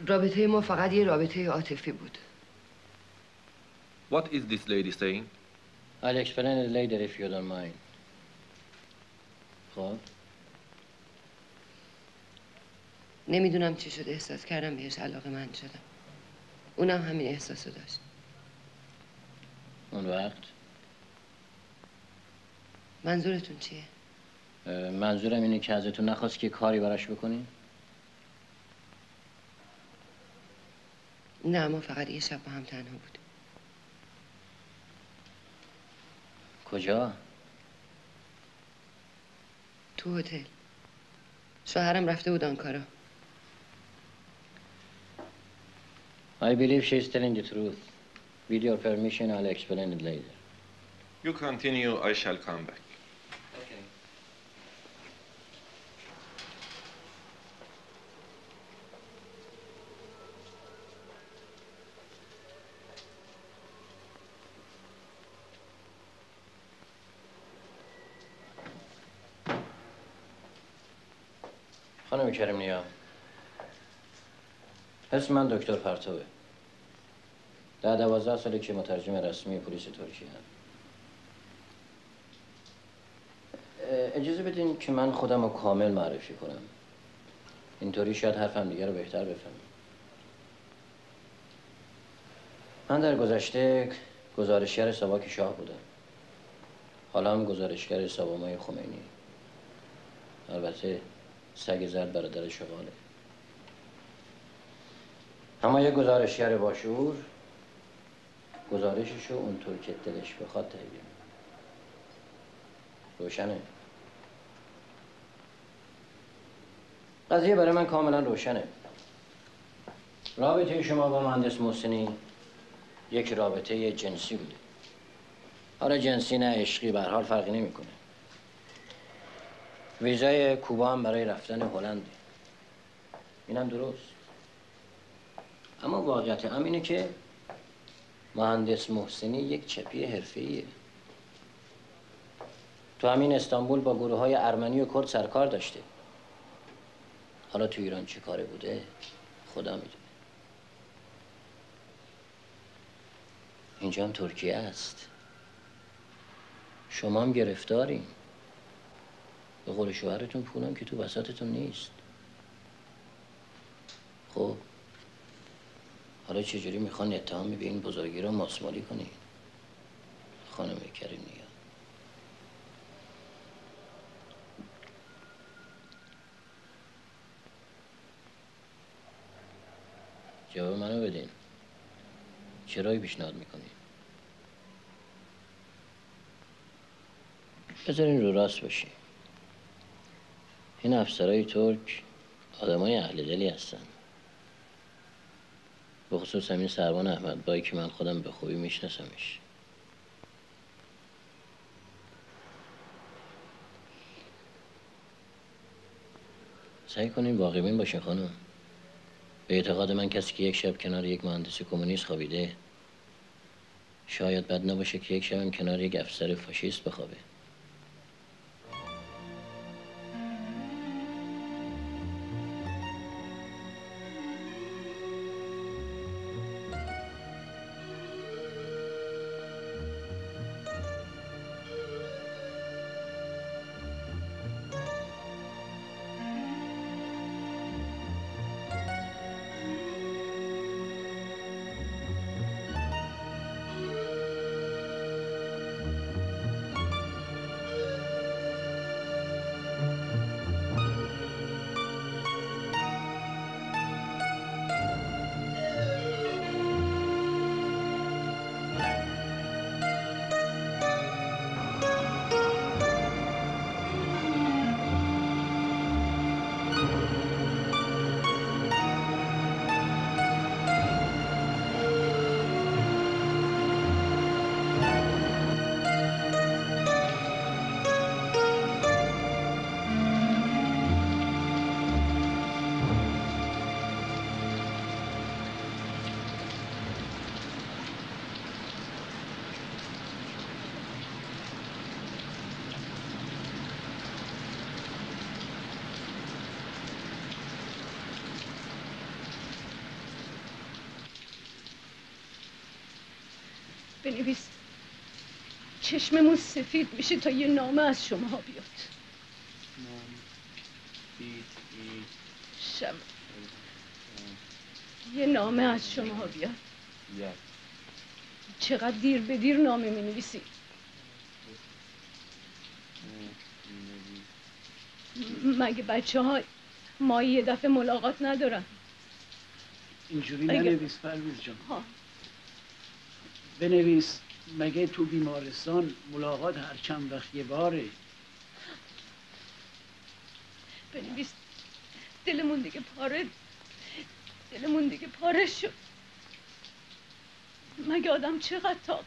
رابطه ما فقط یه رابطه عاطفی بود. What is this lady saying? I'll explain it later if you don't mind. خب نمیدونم چی شد احساس کردم بهش علاقه‌مند شدم. اونم همین احساسو داشت. اون وقت؟ منظورتون چیه؟ منظورم اینه که ازتون نخواست که کاری براش بکنین؟ نه ما فقط یه شب با هم تنها بودیم. کجا؟ تو هتل. شوهرم رفته بود آنکارا. I believe she's telling the truth. With your permission, I'll explain it later. You continue, I shall come back. Okay. خانم کریم نیا، اسم من دکتر پرتوه. 12 ساله که مترجم رسمی پلیس ترکیه هم. اجازه بدین که من خودم رو کامل معرفی کنم. اینطوری شاید حرفم دیگه رو بهتر بفهمم. من در گذشته گزارشگر ساواک شاه بودم. حالا هم گزارشگر ساوامای خمینی. البته سگ زرد برادر شغاله. اما یه گزارشگر باشعور گزارششو اونطور که دلش بخواد تهیه می‌کنه. روشنه؟ قضیه برای من کاملا روشنه. رابطه شما با مهندس محسنی یک رابطه جنسی بوده. حالا جنسی نه عشقی، به هر حال فرقی نمی‌کنه. ویزای کوبا هم برای رفتن هلنده. اینم درست. اما واقعیت هم اینه که مهندس محسنی یک چپی حرفه‌ایه. تو همین استانبول با گروه‌های ارمنی و کرد سرکار داشته. حالا تو ایران چه کاره بوده خدا میدونه. اینجا هم ترکیه است. شما هم گرفتارین. به قول شوهرتون پولم که تو بساطتون نیست. خب حالا چجوری میخوان اتهامی به این بزرگی رو ماسمالی کنی؟ خانم کریم نیا. جواب منو بدین. چرایی پیشنهاد میکنی؟ بذارین رو راست باشی. این افسرهای ترک آدمای اهل دلی هستن. به خصوص همین سروان احمدبایی که من خودم به خوبی میشناسمش. سعی کنین واقع بین باشین خانم. به اعتقاد من کسی که یک شب کنار یک مهندس کمونیست خوابیده شاید بد نباشه که یک شب کنار یک افسر فاشیست بخوابه. بنویس چشممون سفید میشه تا یه نامه از شما بیاد. شب یه نامه از شما بیاد. چقدر دیر به دیر نامه می نویسی. مگه بچه ها ما یه دفعه ملاقات ندارن؟ اینجوری ننویس پرویز جان. بنویس مگه تو بیمارستان ملاقات هر چند وقت یه باره. بنویس دلمون دیگه پاره شد. مگه آدم چقدر طاقت.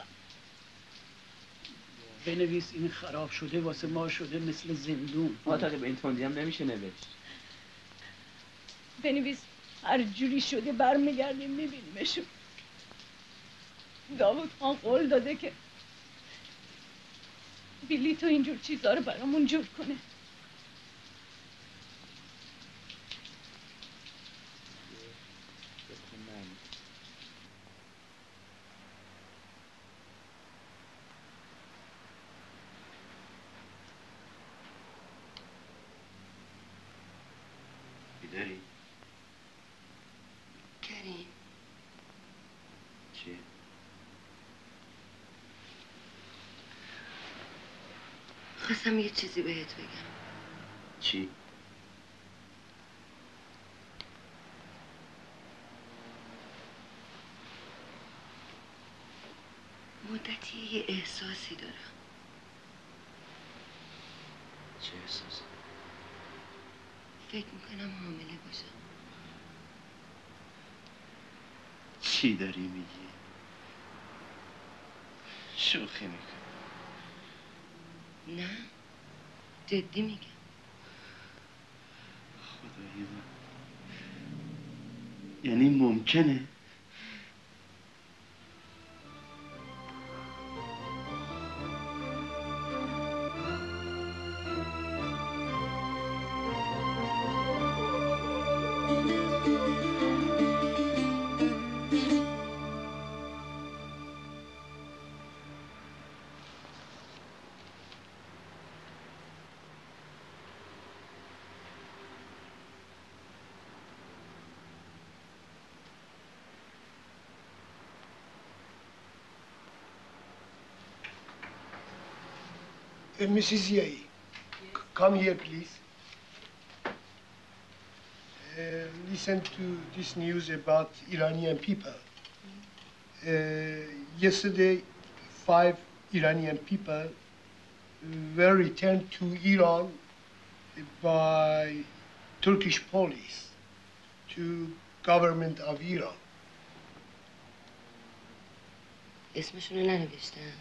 بنویس این خراب شده واسه ما شده مثل زندون. آتاقی به این تندی هم نمیشه نوشت. بنویس هر جوری شده برمیگردیم میبینیمشون. داوود خان قول داده که بیلی تو اینجور چیزا رو برامون جور کنه. خواستم یه چیزی بهت بگم. چی؟ مدتی یه احساسی دارم. چه احساسی؟ فکر میکنم حامله باشم. چی داری میگی؟ شوخی میکنی؟ نه جدی میگم. خدای من، یعنی ممکنه؟ Mrs. Yei, come here, please. Listen to this news about Iranian people. Yesterday, 5 Iranian people were returned to Iran by Turkish police to government of Iran. اسمشون رو ننوشتن؟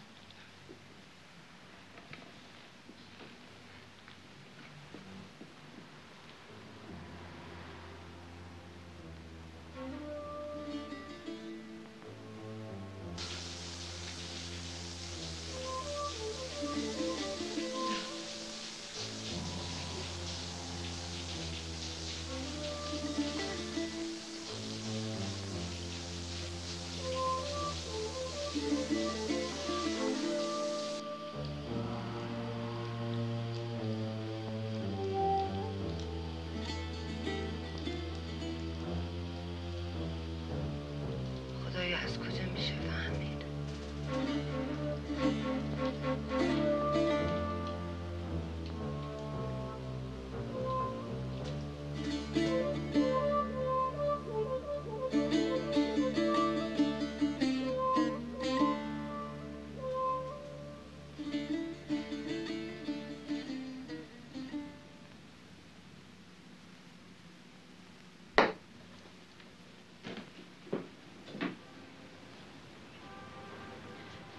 خدایا از کجا میشه فهمید؟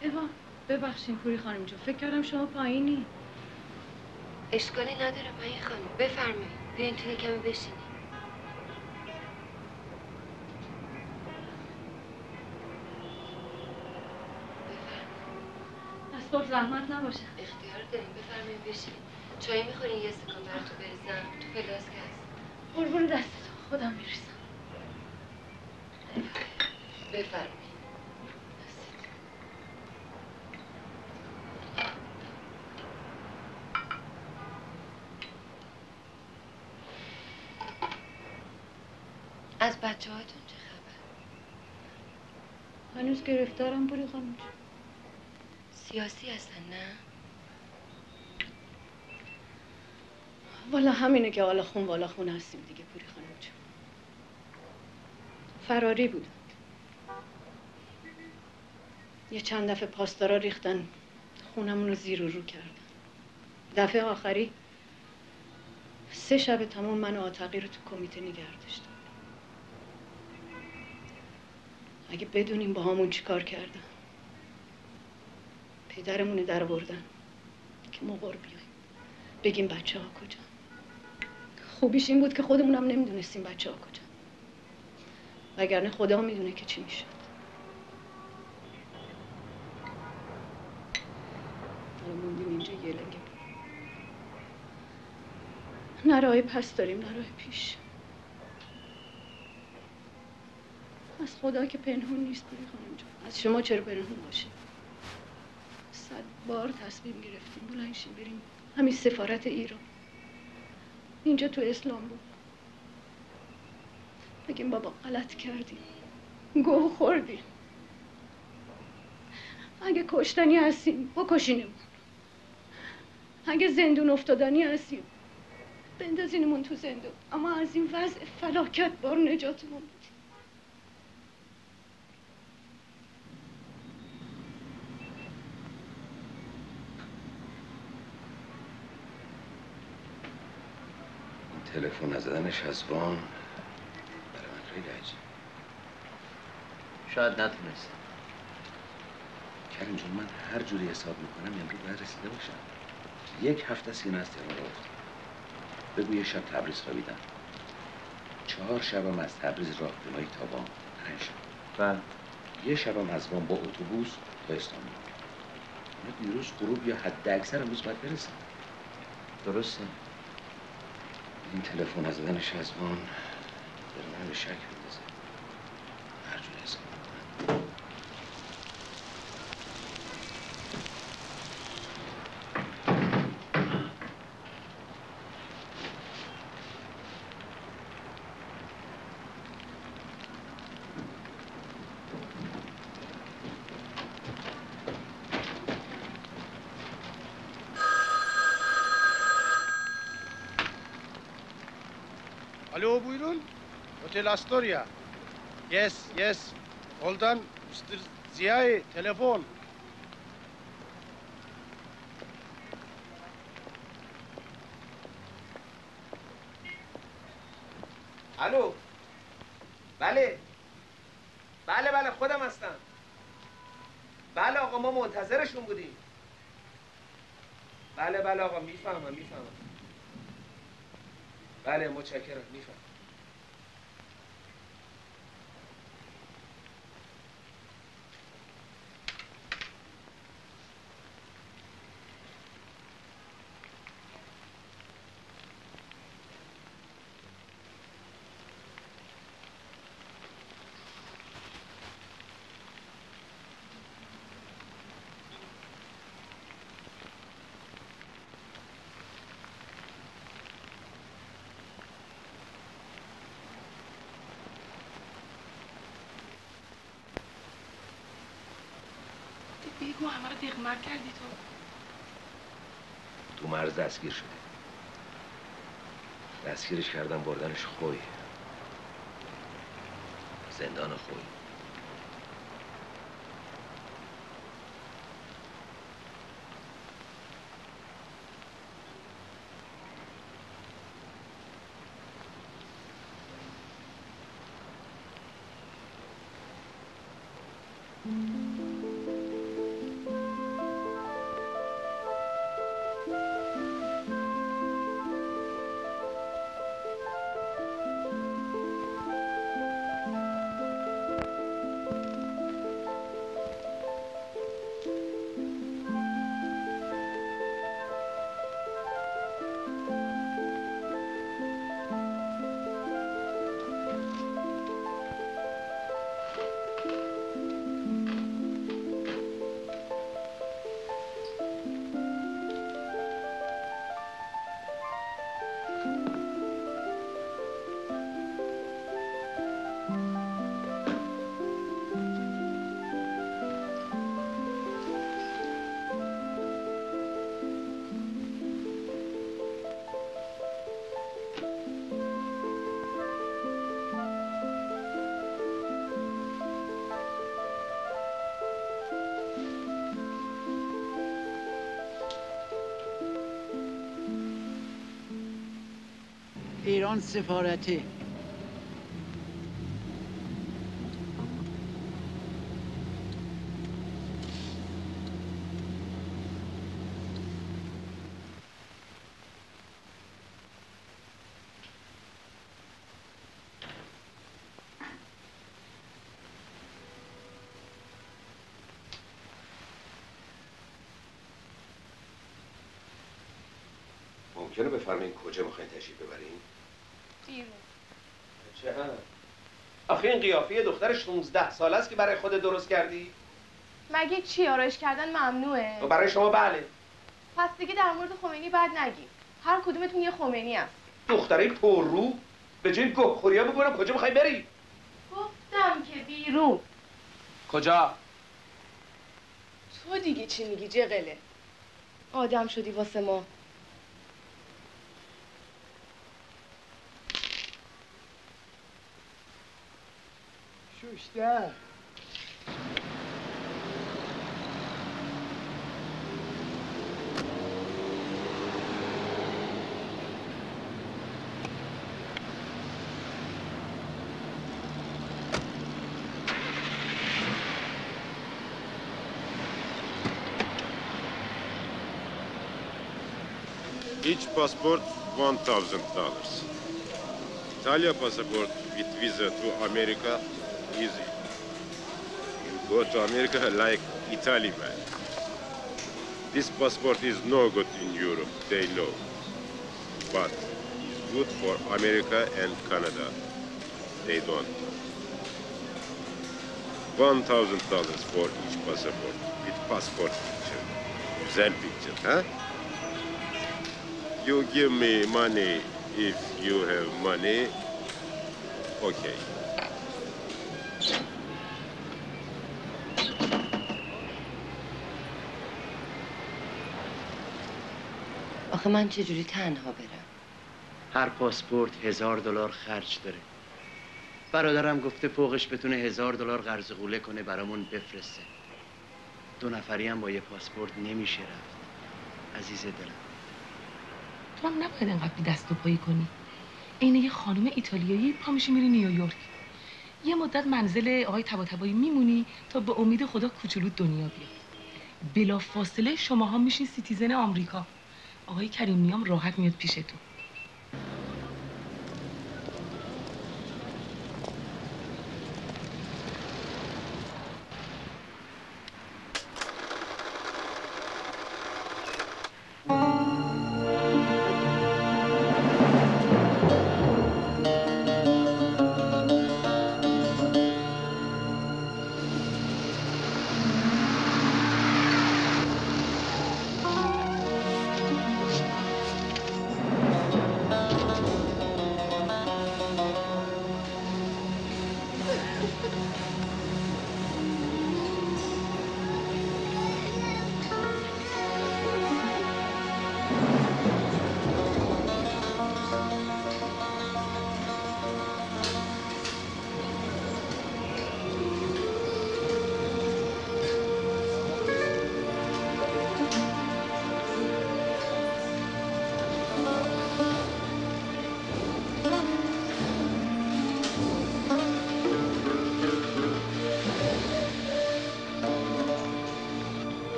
ایوا ببخشین پوری خانم جون، فکر کردم شما پایینی. اشکالی نداره پایین خانم، بفرمایید بیاین تو کمی بشینید. از صبح زحمت نباشه. اختیار داریم، بفرمایید بشینید. چای میخورین یه استکان براتون بریزم؟ تو پلاس که هست. قربون دستتون، خودم میریزم. بفرمایید. از بچه هاتون چه خبر؟ هنوز گرفتارم پوری خانم جون. سیاسی هستن نه؟ والا همینه که حالا خون والا خون هستیم دیگه پوری خانم جون. فراری بودن. یه چند دفعه پاسدارا ریختن خونمون رو زیر و رو کردن. دفعه آخری 3 شب تمام من و آتقی رو تو کمیته نگه داشتم. اگه بدونیم با همون چی کار کردن، پدرمون رو در آوردن که ما قر بیاییم بگیم بچه ها کجا. خوبیش این بود که خودمونم نمیدونستیم بچه ها کجا، وگرنه خدا میدونه که چی میشد. حالا موندیم اینجا یه لنگه، نه راه پس داریم نه راه پیش. از خدا که پنهون نیست پوری خانم جان. از شما چرا پنهون باشه؟ 100 بار تصمیم گرفتیم بلند شیم بریم همین سفارت ایران، اینجا تو اسلام بود، بگیم بابا غلط کردیم، گوه خوردیم، اگه کشتنی هستیم بکشینمون، اگه زندون افتادنی هستیم بندازینمون تو زندون، اما از این وضع فلاکت بار نجاتمون بدیم. تلفن نزدنش از وان برای من خیلی عجیب. شاید نتونست. کریم جون، من هر جوری حساب میکنم امروز باید رسیده باشم. 1 هفته است که من از تهران راه افتادم. بگو یه شب تبریز خوابیدم. 4 شبم از تبریز راهپیمایی تا وان. 5 شب. بله. یه شبم از وان با اتوبوس تا استانبول. من دیروز غروب یا حد اکثر امروز باید برسم. درسته. این تلفن نزدنش از وان داره من به شک میندازه. هر جوری حساب میکنم. Hello, buyurun. Hotel Astoria. Yes, yes. Hold on, Mr. Ziya, telefon. الو. بله. بله خودم هستم. بله آقا، ما منتظرشون بودیم. بله آقا، میفهمم. بله متشکرم، میفهمم. بگو همه رو دقمر کردی تو مرز دستگیر شده. دستگیرش کردم بردنش خوی. زندان خوی. ایران سفارتی. ممکنه بفرمایید کجا میخواین تشریف ببرین؟ بیرون. چه هم؟ آخه این قیافه دختر 16 ساله است که برای خود درست کردی؟ مگه چی آرایش کردن ممنوعه؟ و برای شما بله. پس دیگه در مورد خمینی بعد نگی. هر کدومتون یه خمینی است. دختره پررو به جای گهخوریا بگونم کجا میخوای بری؟ گفتم که بیرون. کجا؟ تو دیگه چی میگی جقله؟ آدم شدی واسه ما. بیشتر. Each passport $1,000. Italia passport with visa to America easy. You go to America like Italy man. This passport is no good in Europe, they know. But it's good for America and Canada. They don't. $1,000 for each passport with passport picture. Then picture, huh? You give me money if you have money, okay. آخه من چجوری تنها برم؟ هر پاسپورت $1000 خرج داره. برادرم گفته فوقش بتونه $1000 قرض قوله کنه برامون بفرسته. 2 نفری هم با یه پاسپورت نمیشه رفت. عزیز دلم. تو هم نباید انقدر بی دست و پایی کنی. عین یه خانم ایتالیایی پا میشی میری نیویورک. یه مدت منزل آقای طباطبایی میمونی تا به امید خدا کوچولو دنیا بیاد. بلا فاصله شماها میشین سیتیزن آمریکا. آقای کریمیام راحت میاد پیشتون.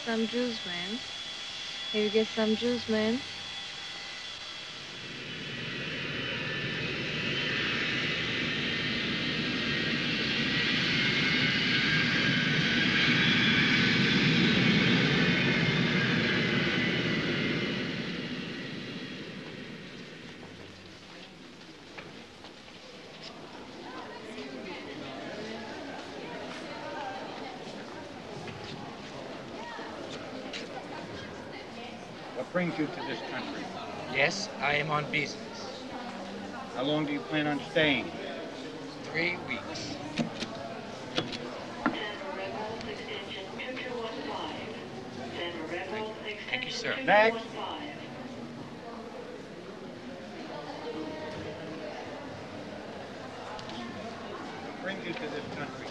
Some juice, man. Here you get some juice, man. What brings you to this country? Yes, I am on business. How long do you plan on staying? 3 weeks. Thank you, sir. Next. What brings you to this country?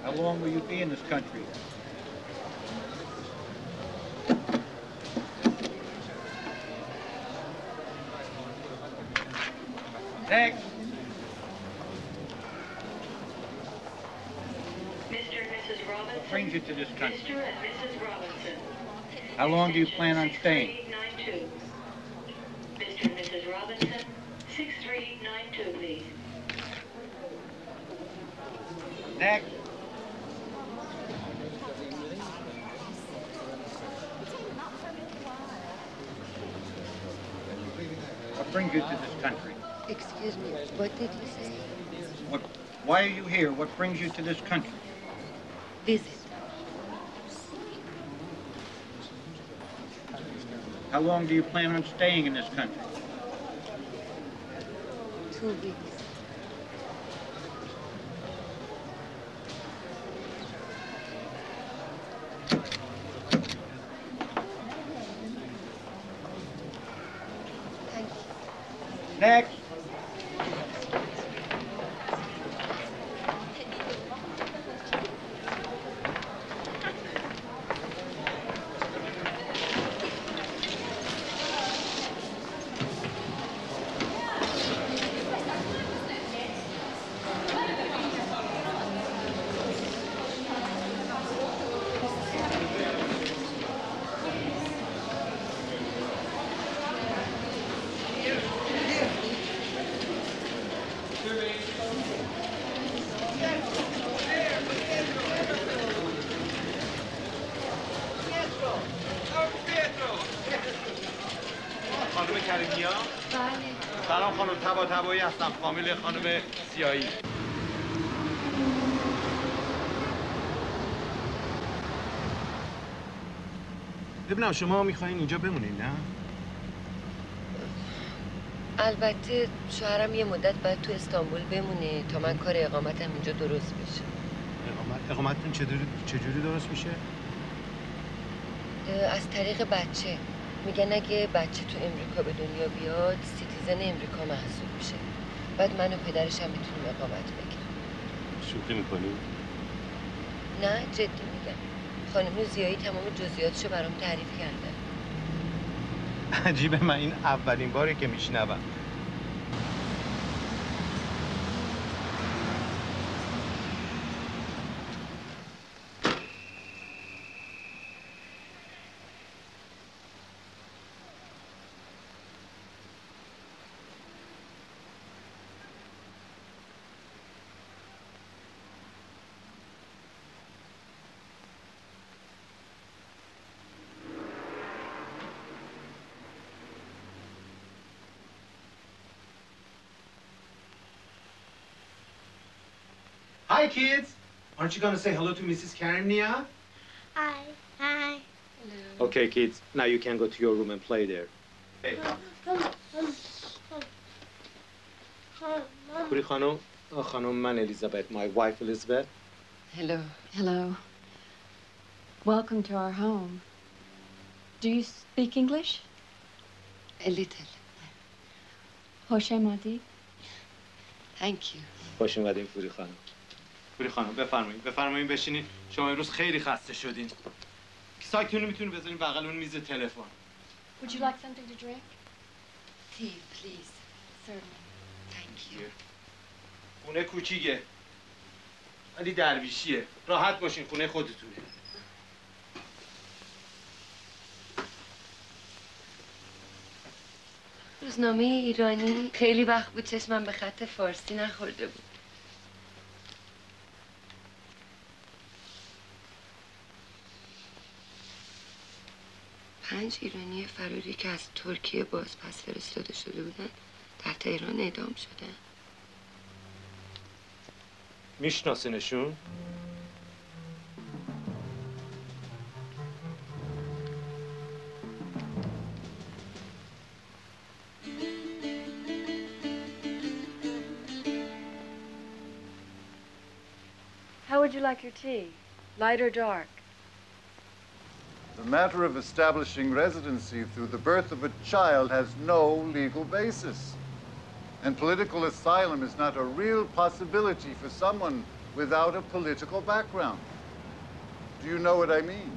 How long will you be in this country? Next. Mr. and Mrs. Robinson. What brings you to this country? Mr. and Mrs. Robinson. How long do you plan on staying? 6392. Mr. and Mrs. Robinson, 6392, please. Next. What brings you to this country? Excuse me, what did you say? Why are you here? What brings you to this country? Visit. How long do you plan on staying in this country? 2 weeks. Next. خانم کریمیا؟ بله. سلام خانم، طباطبایی هستم، فامیل خانم سیایی. ببینم شما میخواین اینجا بمونین نه؟ البته شوهرم یه مدت باید تو استانبول بمونه تا من کار اقامتم اینجا درست بشه. اقامتتون چجوری درست میشه؟ از طریق بچه. میگن اگه بچه تو امریکا به دنیا بیاد سیتیزن امریکا محسوب میشه. بعد من و پدرش هم میتونیم اقامت بگیریم. شوخی میکنی؟ نه جدی میگم. خانم زیایی تمام جزئیاتشو برام تعریف کردن. عجیبه، من این اولین باری که میشنوم. Hi, kids. Aren't you going to say hello to Mrs. Karimnia? Hi. Hi. Okay, kids. Now you can go to your room and play there. Hey. Puri Khanum. Khanum, man Elizabeth. My wife, Elizabeth. Hello. Hello. Welcome to our home. Do you speak English? A little. خوش آمدید. Thank you. خوش اومدین پوری خانم. پوری خانم بفرمایید بشینین. شما امروز خیلی خسته شدین. ساکتون رو میتونید بذارین بغل اون میز تلفن. Would you like something to drink? Tea, please. Certainly. Thank you. خونه کوچیکه. ولی درویشیه. راحت باشین، خونه خودتونه. روزنامه ایرانی خیلی وقت بود چشمم به خط فارسی نخورده بود. پنج ایرانی فراری که از ترکیه باز پس فرستاده شده بودن در تهران اعدام شدن. میشناسینشون؟ How would you like your tea? Light or dark? The matter of establishing residency through the birth of a child has no legal basis. And political asylum is not a real possibility for someone without a political background. Do you know what I mean?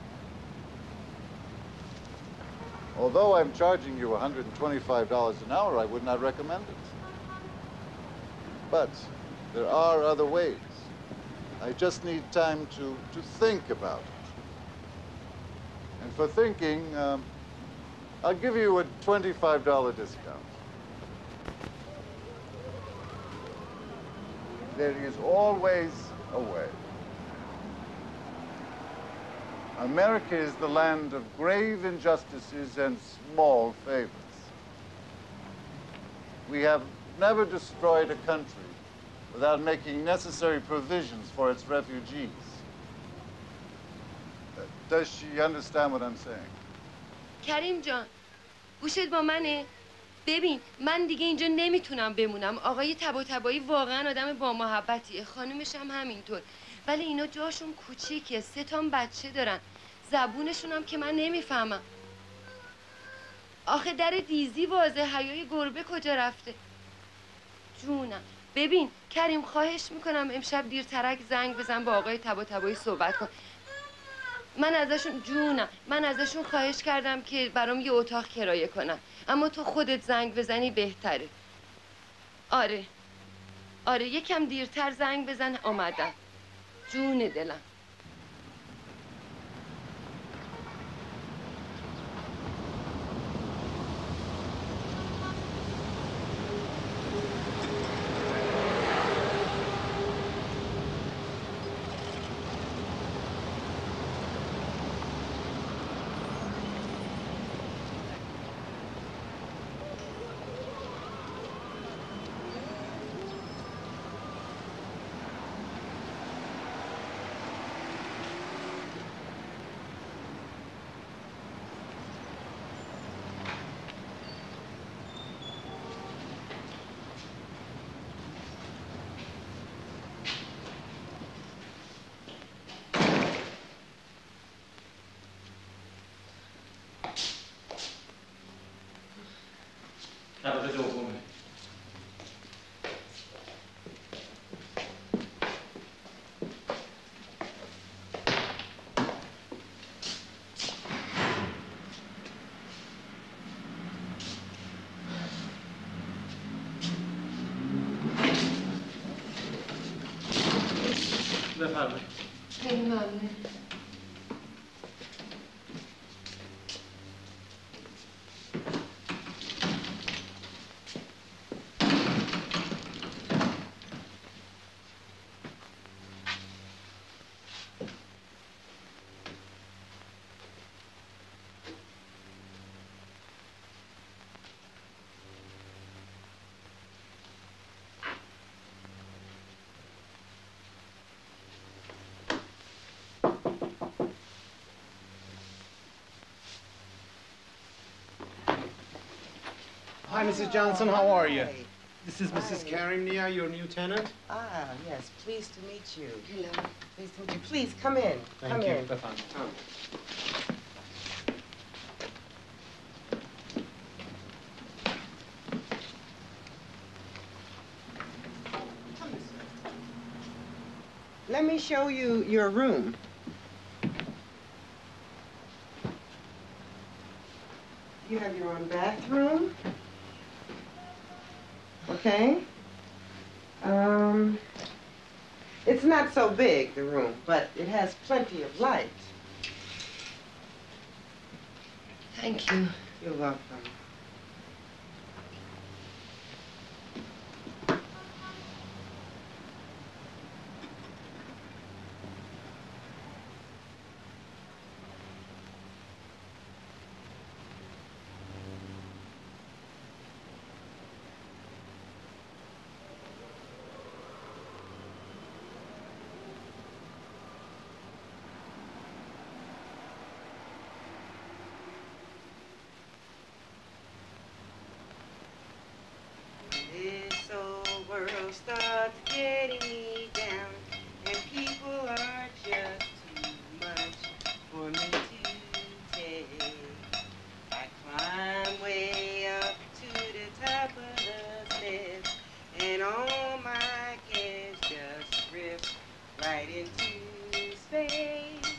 Although I'm charging you $125 an hour, I would not recommend it. But there are other ways. I just need time to think about it. And for thinking, I'll give you a $25 discount. There is always away. America is the land of grave injustices and small favors. We have never destroyed a country without making necessary provisions for its refugees. Does she understand what I'm saying? کریم جان گوشت با منه؟ ببین من دیگه اینجا نمیتونم بمونم. آقای طباطبایی واقعا آدم با محبتیه، خانومش هم همینطور، ولی اینا جاشون کوچیکه، 3 تا بچه دارن، زبونشون هم که من نمیفهمم. آخه در دیزی واضح، حیای گربه کجا رفته؟ جونم. ببین کریم خواهش میکنم امشب دیرترک زنگ بزن با آقای طباطبایی صحبت کن. من ازشون خواهش کردم که برام یه اتاق کرایه کنن، اما تو خودت زنگ بزنی بهتره. آره یکم دیرتر زنگ بزن آمدن. جون دلم. طبقه دومه. بفرمایید. خیلی ممنون. Hi, Mrs. Johnson. How are you? This is Mrs. Karim Nia, your new tenant. Ah, yes. Pleased to meet you. Hello. Pleased to meet you. Please, come in. Thank you. In. Let me show you your room. You have your own bathroom. Okay. It's not so big, the room, but it has plenty of light. Thank you. You're welcome. This old world starts getting me down, and people are just too much for me to take. I climb way up to the top of the stairs, and all my cares just drift right into space.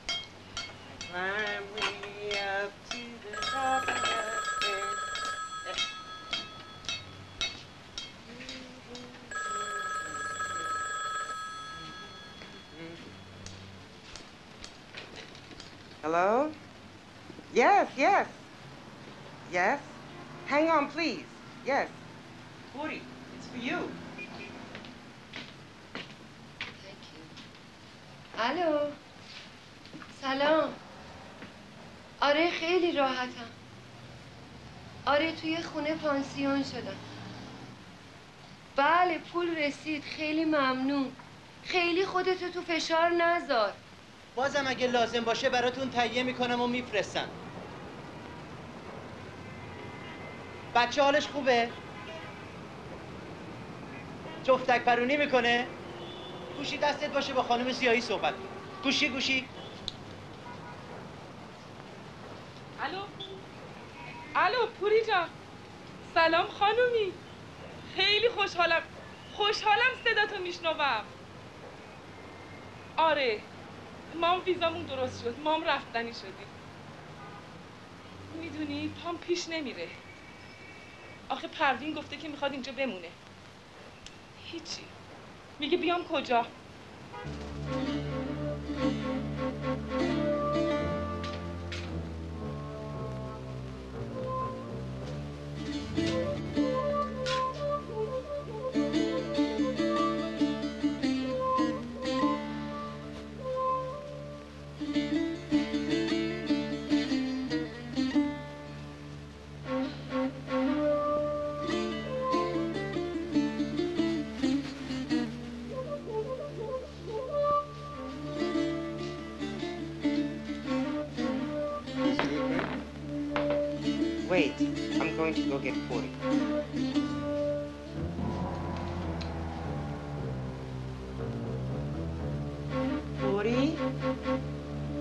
I climb way up to the top of the stairs. Hello? Yes, yes. Yes? Hang on, please. Yes. Puri, it's for you. Thank الو سلام. آره خیلی راحتم. آره توی خونه پانسیون شدم. بله پول رسید. خیلی ممنون. خیلی خودتو تو فشار نذار. بازم اگه لازم باشه براتون تهیه میکنم و میفرستم. بچه حالش خوبه؟ جفتک پرونی میکنه؟ گوشی دستت باشه با خانم سیاهی صحبت کن. گوشی الو پوری جان. سلام خانومی. خیلی خوشحالم صداتو میشنوم. آره مام ویزامون درست شد. مام رفتنی شدیم. میدونی پام پیش نمیره. آخه پروین گفته که میخواد اینجا بمونه. هیچی. میگه بیام کجا؟ Wait, I'm going to go get Puri. Puri,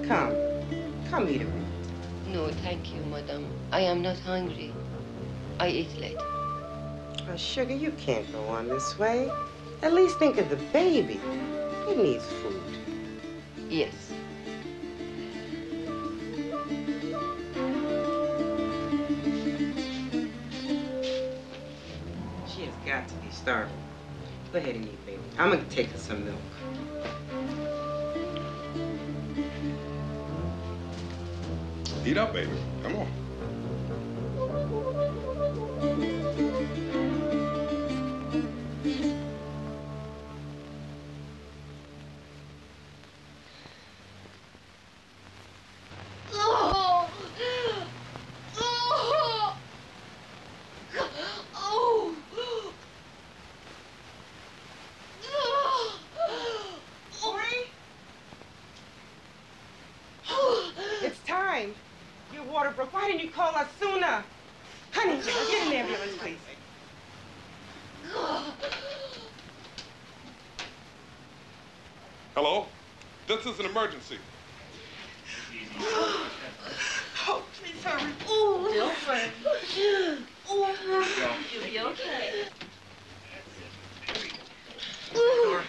come eat a bit. No, thank you, madam. I am not hungry. I eat later. Oh, sugar, you can't go on this way. At least think of the baby. It needs food. Yes. She has got to be starving. Go ahead and eat, baby. I'm gonna take her some milk. Eat up, baby. Come on. It's time. Your water broke. Why didn't you call us sooner? Honey, get an ambulance, please. Hello? This is an emergency. Oh, please hurry. Oh, Girlfriend. Oh, You'll be okay. Dora.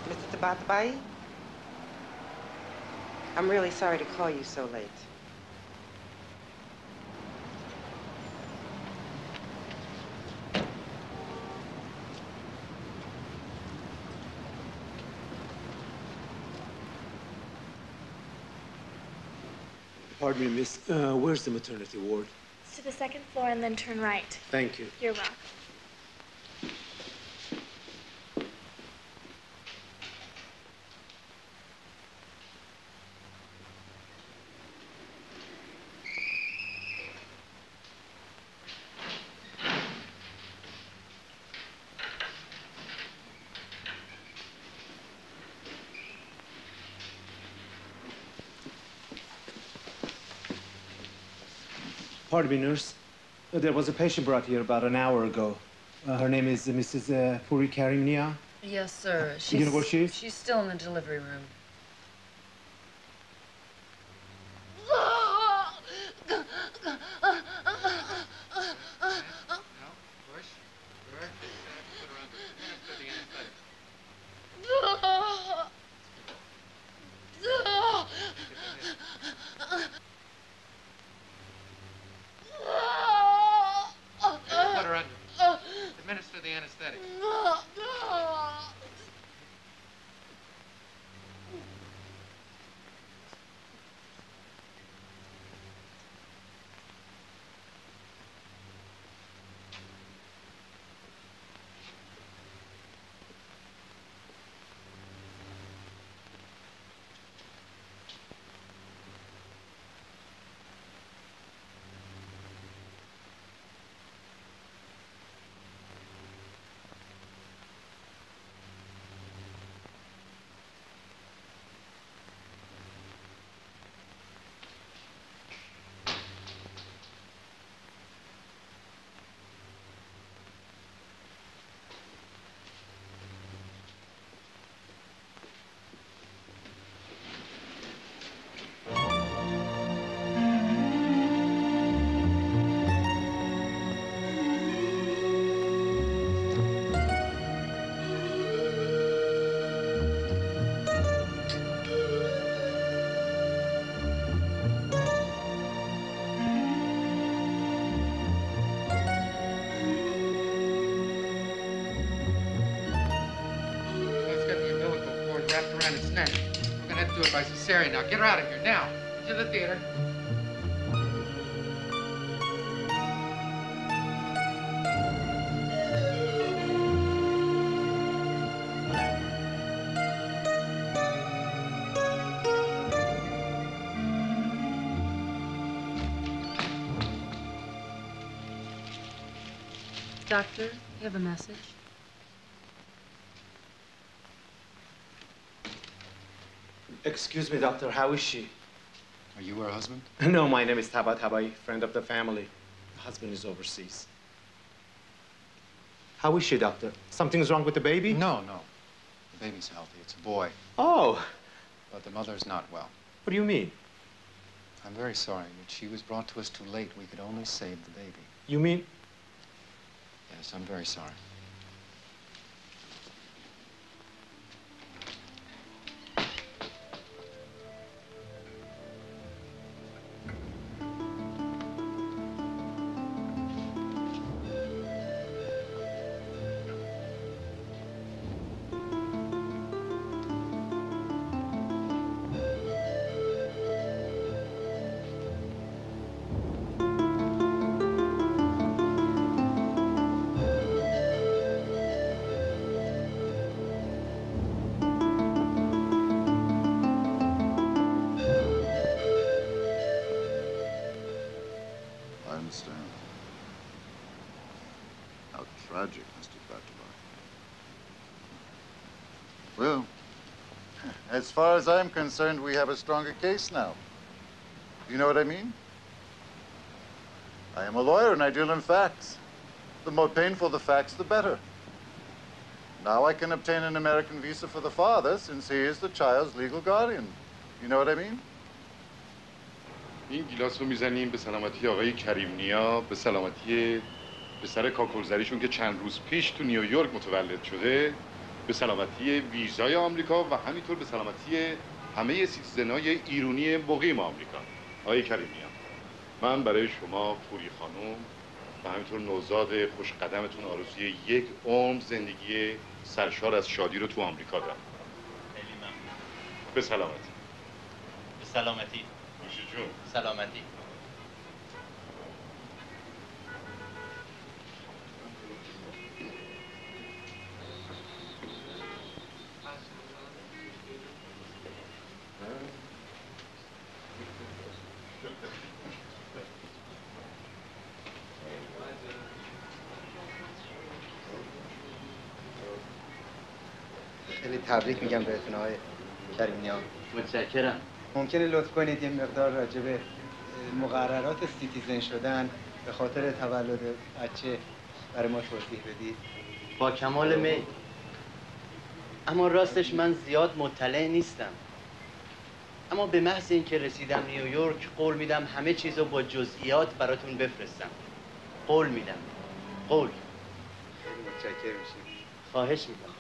Mr. Tabatabai? I'm really sorry to call you so late. Pardon me, miss. Where's the maternity ward? It's to the second floor and then turn right. Thank you. You're welcome. Pardon me, nurse. There was a patient brought here about an hour ago. Her name is Mrs. Puri Karimnia. Yes, sir. You know where she is? She's still in the delivery room. administer the anesthetic. Wrapped around its neck. We're gonna have to do it by cesarean. Now get her out of here now. To the theater. Doctor, you have a message? Excuse me, doctor, how is she? Are you her husband? No, my name is Taba Tabai, friend of the family. The husband is overseas. How is she, doctor? Something's wrong with the baby? No. The baby's healthy. It's a boy. Oh. But the mother's not well. What do you mean? I'm very sorry, but she was brought to us too late. We could only save the baby. You mean? Yes, I'm very sorry. Tragic, Mr. Batabai. Well, as far as I'm concerned, we have a stronger case now. Do you know what I mean? I am a lawyer and I deal in facts. The more painful the facts, the better. Now I can obtain an American visa for the father since he is the child's legal guardian. You know what I mean? این گیلاس رو میزنیم به سلامتی آقای کریم نیا، به سلامتی پسر کاکلزریشون که چند روز پیش تو نیویورک متولد شده، به سلامتی ویزای آمریکا و همینطور به سلامتی همه سیتیزنای ایرانی مقیم آمریکا. آقای کریم نیا، من برای شما پوری خانم و همینطور نوزاد خوشقدمتون آرزوی یک عمر زندگی سرشار از شادی رو تو آمریکا دارم. خیلی ممنون. به سلامتی. به سلامتی. نوش جون. سلامتی. خیلی تبریک میگم بهتون آقای کریم‌نیا. متشکرم. ممکنه لطف کنید یه مقدار راجع به مقررات سیتیزن شدن به خاطر تولد بچه برای ما توضیح بدید؟ با کمال میل. اما راستش من زیاد مطلع نیستم. اما به محض اینکه رسیدم نیویورک قول میدم همه چیزو با جزئیات براتون بفرستم. قول میدم. قول. خیلی متشکر میشیم. خواهش میکنم.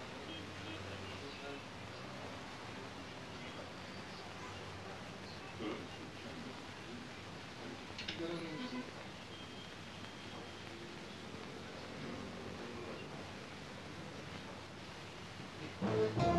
Thank you.